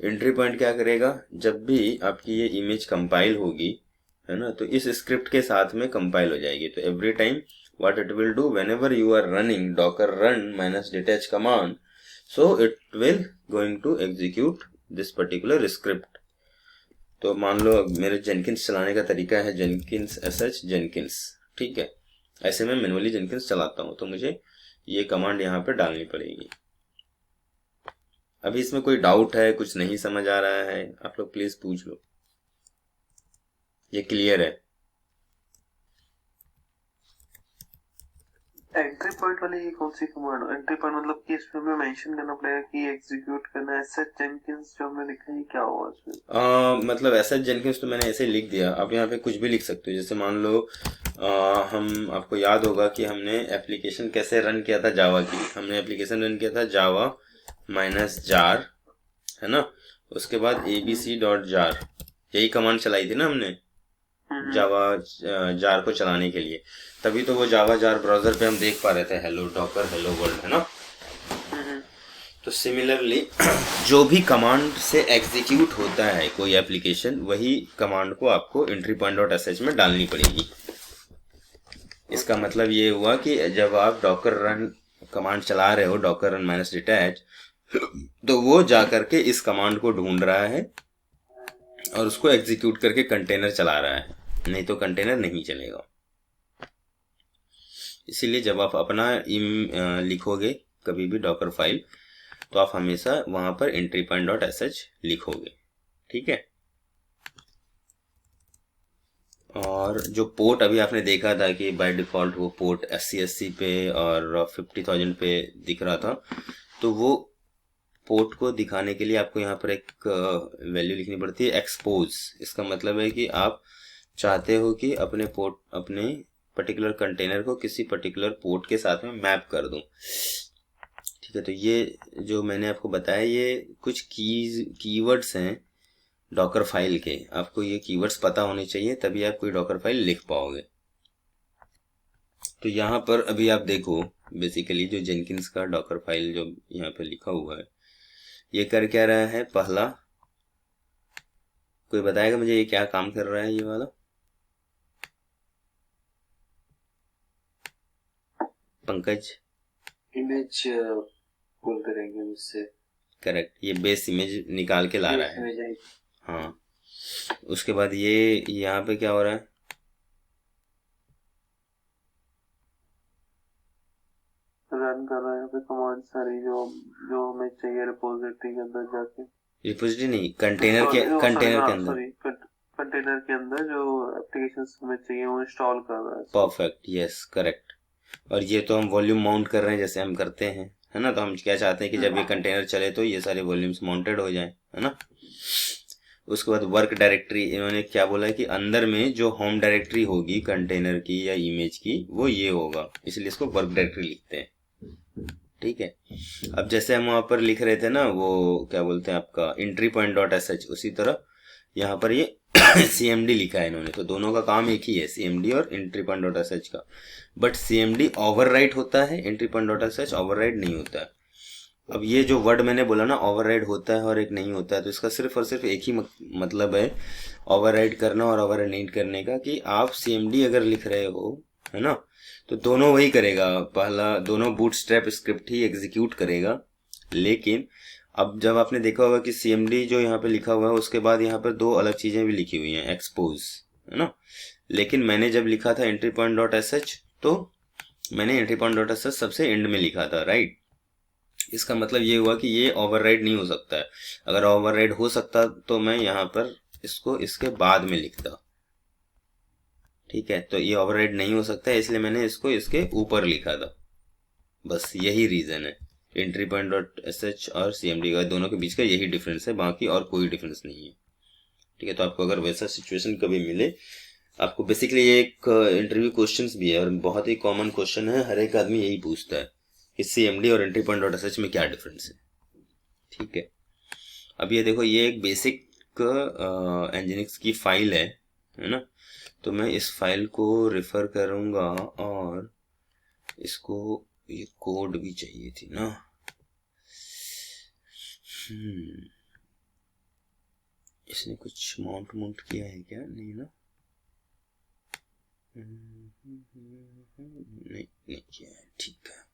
एंट्री पॉइंट क्या करेगा, जब भी आपकी ये इमेज कंपाइल होगी, है ना, तो इस स्क्रिप्ट के साथ में कंपाइल हो जाएगी। तो every time what it will do, whenever you are running docker run -detach command, so it will going to execute this particular script। तो मान लो मेरे जेनकिंस चलाने का तरीका है जेनकिंस sh जेनकिंस, ठीक है, ऐसे में मैनुअली जेनकिंस चलाता हूं तो मुझे ये कमांड यहाँ पे डालनी पड़ेगी। अभी इसमें कोई डाउट है, कुछ नहीं समझ आ रहा है, आप लोग प्लीज पूछ लो, ये क्लियर है? एंट्री पॉइंट वाली ये कौन सी कमांड? एंट्री पॉइंट मतलब कि इसमें हमें मेंशन करना पड़ेगा कि एग्जीक्यूट करना है। एसएच जेनकिंस जो हमने लिखा है क्या होगा इसमें? मतलब एसएच जेनकिंस तो मैंने ऐसे ही लिख दिया। आप यहाँ पे कुछ भी लिख सकते हो, जैसे मान लो हम, आपको याद होगा कि हमने एप्लीकेशन कैसे रन किया था जावा की, हमने एप्लीकेशन रन किया था जावा -jar, है ना, उसके बाद abc.jar यही कमांड चलाई थी ना हमने जावा जार को चलाने के लिए। तभी तो वो जावा जार ब्राउजर पे हम देख पा रहे थे हेलो डॉकर हेलो वर्ल्ड, है ना। तो सिमिलरली जो भी कमांड से एग्जीक्यूट होता है कोई एप्लीकेशन, वही कमांड को आपको entry point.sh में डालनी पड़ेगी। इसका मतलब ये हुआ कि जब आप डॉकर रन कमांड चला रहे हो, डॉकर रन माइनस डिटैच, तो वो जा करके इस कमांड को ढूंढ रहा है और उसको एग्जीक्यूट करके कंटेनर चला रहा है, नहीं तो कंटेनर नहीं चलेगा। इसीलिए जब आप अपना लिखोगे कभी भी डॉकर फाइल, तो आप हमेशा वहां पर एंट्री पॉइंट डॉट sh लिखोगे, ठीक है। और जो पोर्ट अभी आपने देखा था कि बाय डिफॉल्ट वो पोर्ट 80 पे और 50,000 पे दिख रहा था, तो वो पोर्ट को दिखाने के लिए आपको यहाँ पर एक वैल्यू लिखनी पड़ती है, एक्सपोज। इसका मतलब है कि आप चाहते हो कि अपने पर्टिकुलर कंटेनर को किसी पर्टिकुलर पोर्ट के साथ में मैप कर दूं, ठीक है। तो ये जो मैंने आपको बताया, ये कुछ कीवर्ड्स हैं डॉकर फाइल के। आपको ये कीवर्ड्स पता होने चाहिए, तभी आप कोई डॉकर फाइल लिख पाओगे। तो यहाँ पर अभी आप देखो, बेसिकली जो जेनकिंस का डॉकर फाइल जो यहाँ पे लिखा हुआ है, ये कर क्या रहा है? पहला, कोई बताएगा मुझे ये क्या काम कर रहा है ये वाला? पंकज? इमेज पुल करेंगे उससे। करेक्ट, ये बेस इमेज निकाल के ला रहा है। हाँ, उसके बाद ये यहाँ पे क्या हो रहा है? रन कर रहा है यहाँ पे कमांड सारी जो हमें चाहिए रिपोजिटरी के अंदर जाके। रिपोजिटरी नहीं, कंटेनर के अंदर। सॉरी, कंटेनर के अंदर जो एप्लीकेशंस हमें चाहिए वो इंस्टॉल कर रहा है। Perfect, yes, correct. और ये तो हम वॉल्यूम माउंट कर रहे हैं जैसे हम करते हैं, है ना। तो हम क्या चाहते हैं कि जब ये कंटेनर चले तो ये सारे वॉल्यूम्स माउंटेड हो जाएं, है ना। उसके बाद वर्क डायरेक्टरी, इन्होंने क्या बोला है कि अंदर में जो होम डायरेक्टरी होगी कंटेनर की या इमेज की, वो ये होगा, इसलिए इसको वर्क डायरेक्टरी लिखते हैं, ठीक है। अब जैसे हम वहां पर लिख रहे थे ना, वो क्या बोलते हैं आपका एंट्री पॉइंट डॉट sh, उसी तरह यहाँ पर ये cmd लिखा है इन्होंने। तो दोनों का काम एक ही है, cmd और एंट्री पॉइंट डॉट sh का। बट cmd ओवरराइट होता है, entry point dot sh overwrite नहीं होता है। अब ये जो वर्ड मैंने बोला ना, ओवरराइड होता है और एक नहीं होता है, तो इसका सिर्फ और सिर्फ एक ही मतलब है ओवरराइड करना और ओवरराइड नहीं करने का, कि आप cmd अगर लिख रहे हो, है ना, तो दोनों वही करेगा। पहला दोनों बूटस्ट्रैप स्क्रिप्ट ही एग्जीक्यूट करेगा। लेकिन अब जब आपने देखा होगा कि cmd जो यहाँ पे लिखा हुआ है, उसके बाद यहाँ पर दो अलग चीजें भी लिखी हुई हैं, एक्सपोज, है ना। लेकिन मैंने जब लिखा था एंट्री पॉइंट डॉट sh, तो मैंने एंट्री पॉइंट डॉट sh सबसे एंड में लिखा था, राइट। इसका मतलब ये हुआ कि ये ओवरराइड नहीं हो सकता है। अगर ओवरराइड हो सकता तो मैं यहाँ पर इसको इसके बाद में लिखता, ठीक है। तो ये ओवरराइड नहीं हो सकता है, इसलिए मैंने इसको इसके ऊपर लिखा था, बस यही रीजन है। एंट्री पॉइंट डॉट sh और cmd का दोनों के बीच का यही डिफरेंस है, बाकी और कोई डिफरेंस नहीं है, ठीक है। तो आपको अगर वैसा सिचुएशन कभी मिले, आपको बेसिकली ये एक इंटरव्यू क्वेश्चंस भी है और बहुत ही कॉमन क्वेश्चन है, हर एक आदमी यही पूछता है कि cmd और एंट्री पॉइंट डॉट sh में क्या डिफरेंस है, ठीक है। अब ये देखो, ये एक बेसिक एनजिनिक्स की फाइल है ना। तो मैं इस फाइल को रेफर करूंगा और इसको, ये कोड भी चाहिए थी ना। इसने कुछ माउंट किया है क्या? नहीं ना, नहीं किया है, ठीक है।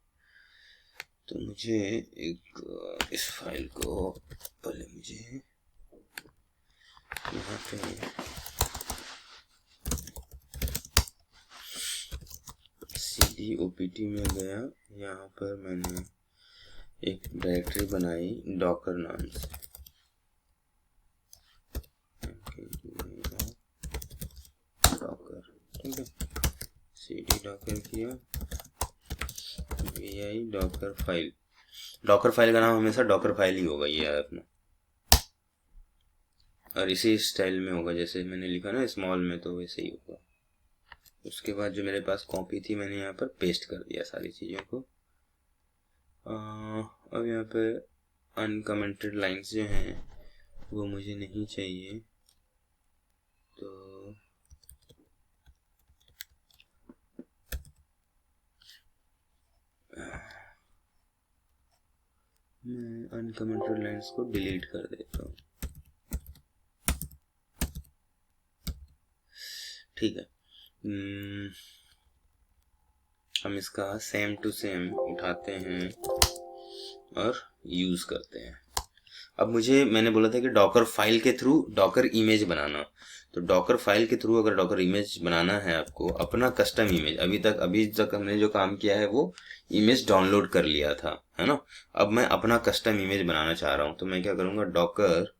तो मुझे एक इस फाइल को पहले मुझे यहाँ पे cd opt में गया, यहाँ पर मैंने एक डायरेक्टरी बनाई डॉकर नाम से, डॉकर, ठीक है। cd डॉकर किया, vi Docker file. Docker file का नाम हमेशा डॉकर फाइल ही होगा, ये याद रखना, और इसी स्टाइल में होगा जैसे मैंने लिखा ना स्मॉल में, तो वैसे ही होगा। उसके बाद जो मेरे पास कॉपी थी, मैंने यहाँ पर पेस्ट कर दिया सारी चीज़ों को। अब यहाँ पे अनकमेंटेड लाइंस जो हैं वो मुझे नहीं चाहिए, तो मैं अनकमेंटेड लाइंस को डिलीट कर देता हूँ, ठीक है। हम इसका सेम टू सेम उठाते हैं और यूज करते हैं। अब मैंने बोला था कि डॉकर फाइल के थ्रू डॉकर इमेज बनाना, तो डॉकर फाइल के थ्रू अगर डॉकर इमेज बनाना है आपको, अपना कस्टम इमेज, अभी तक हमने जो काम किया है वो इमेज डाउनलोड कर लिया था, है ना। अब मैं अपना कस्टम इमेज बनाना चाह रहा हूँ, तो मैं क्या करूँगा, Docker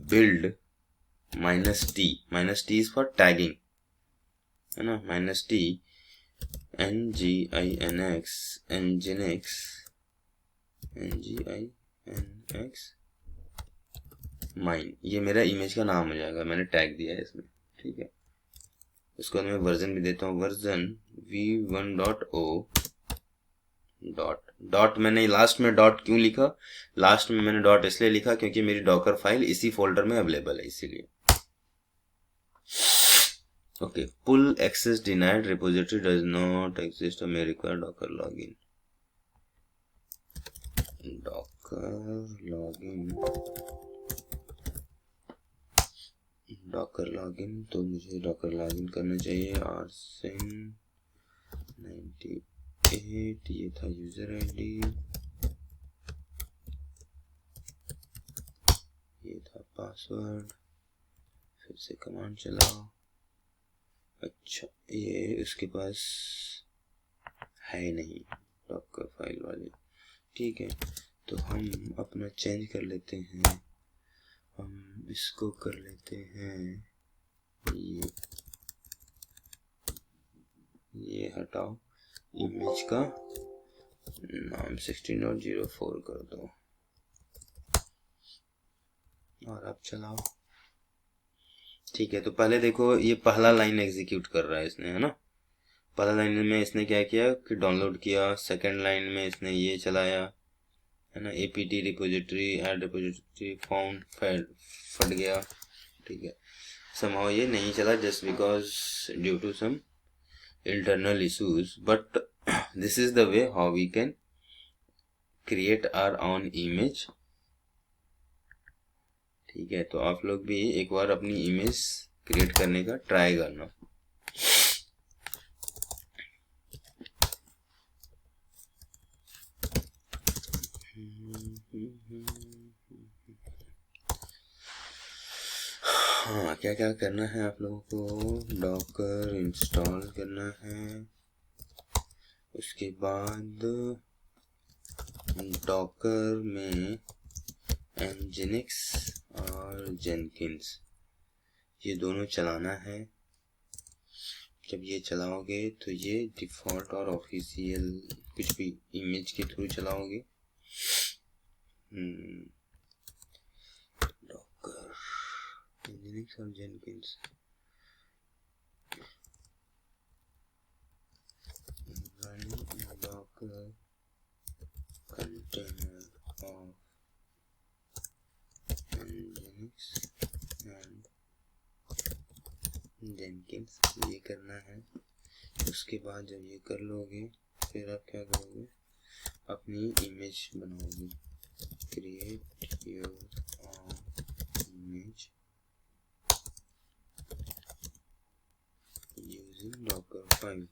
build -t is for tagging, है ना, -t nginx माइन, ये मेरा इमेज का नाम हो जाएगा, मैंने टैग दिया है इसमें, ठीक है। उसके बाद मैं वर्जन भी देता हूँ, वर्जन v1.o डॉट मैंने लास्ट में डॉट क्यों लिखा, लास्ट में मैंने डॉट इसलिए लिखा क्योंकि मेरी डॉकर फाइल इसी फोल्डर में अवेलेबल है, इसीलिए। Okay, pull access denied, repository does not exist, मैं require Docker login, Docker login, तो मुझे डॉकर लॉगिन करना चाहिए, rsin98, ये था यूजर आईडी, ये था पासवर्ड, फिर से कमांड चलाओ। अच्छा, ये उसके पास है नहीं डॉकर फाइल वाली, ठीक है। तो हम अपना चेंज कर लेते हैं, हम इसको कर लेते हैं, ये हटाओ, इमेज का नाम 16.04 कर दो और अब चलाओ, ठीक है। तो पहले देखो, ये पहला लाइन एग्जीक्यूट कर रहा है इसने, है ना। पहला लाइन में इसने क्या किया कि डाउनलोड किया, सेकंड लाइन में इसने ये चलाया, है ना, apt repository add repository found फट गया, ठीक है। somehow ये नहीं चला just because due to some internal issues, but this is the way how we can create our own image, ठीक है। तो आप लोग भी एक बार अपनी इमेज क्रिएट करने का ट्राई करना। हाँ, क्या क्या करना है आप लोगों को, डॉकर इंस्टॉल करना है, उसके बाद डॉकर में nginx और जेनकिंस ये दोनों चलाना है। जब ये चलाओगे तो ये डिफ़ॉल्ट और ऑफिशियल कुछ भी इमेज के थ्रू चलाओगे। डॉकर nginx और Jenkins, Docker container of nginx and Jenkins, ये करना है। उसके बाद जब ये कर लोगे फिर आप क्या करोगे, अपनी इमेज बनाओगे, create your image using Docker file,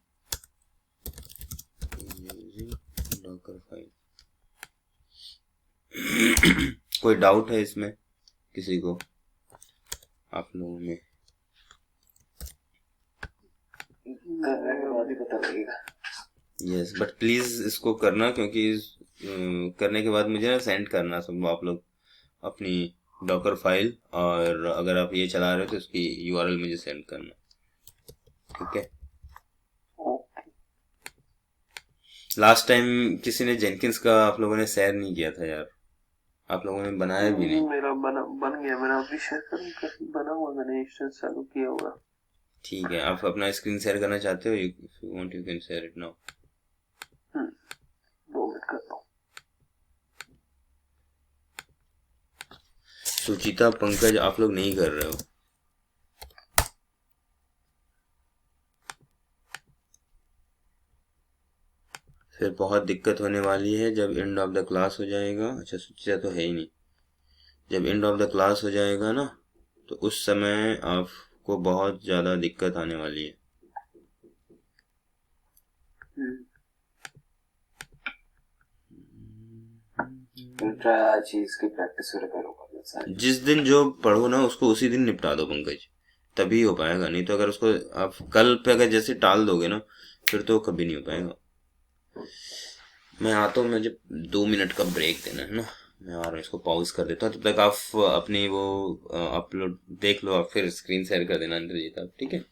कोई डाउट है इसमें किसी को, आप लोगों में? यस, बट प्लीज इसको करना, क्योंकि करने के बाद मुझे ना सेंड करना सब आप लोग अपनी डॉकर फाइल, और अगर आप ये चला रहे हो तो उसकी यूआरएल मुझे सेंड करना, ठीक है। लास्ट टाइम किसी ने जेनकिंस का आप लोगों ने शेयर नहीं किया था यार, आप लोगों ने बनाया भी नहीं। मेरा बन गया, मेरा अभी शेयर करूँ, बना हुआ, मैंने इंस्टेंस चालू किया हुआ। ठीक है, आप अपना स्क्रीन शेयर करना चाहते हो, if you want you can share it now. 2 minute करता हूँ। सुचिता, पंकज, आप लोग नहीं कर रहे हो। फिर बहुत दिक्कत होने वाली है जब एंड ऑफ द क्लास हो जाएगा। अच्छा, सुचिता तो है ही नहीं। जब एंड ऑफ द क्लास हो जाएगा ना, तो उस समय आपको बहुत ज़्यादा दिक्कत आने वाली है। चीज की प्रैक्टिस करूंगा सारी। जिस दिन जो पढ़ो ना उसको उसी दिन निपटा दो पंकज, तभी हो पाएगा। नहीं तो अगर उसको आप कल पे अगर जैसे टाल दोगे ना फिर तो कभी नहीं हो पाएगा। मैं आता हूँ, मुझे 2 मिनट का ब्रेक देना है ना, मैं आ रहा हूँ, इसको पॉज कर देता हूँ। तब तक आप अपनी वो अपलोड देख लो, आप फिर स्क्रीन शेयर कर देना इंद्रजीत आप, ठीक है।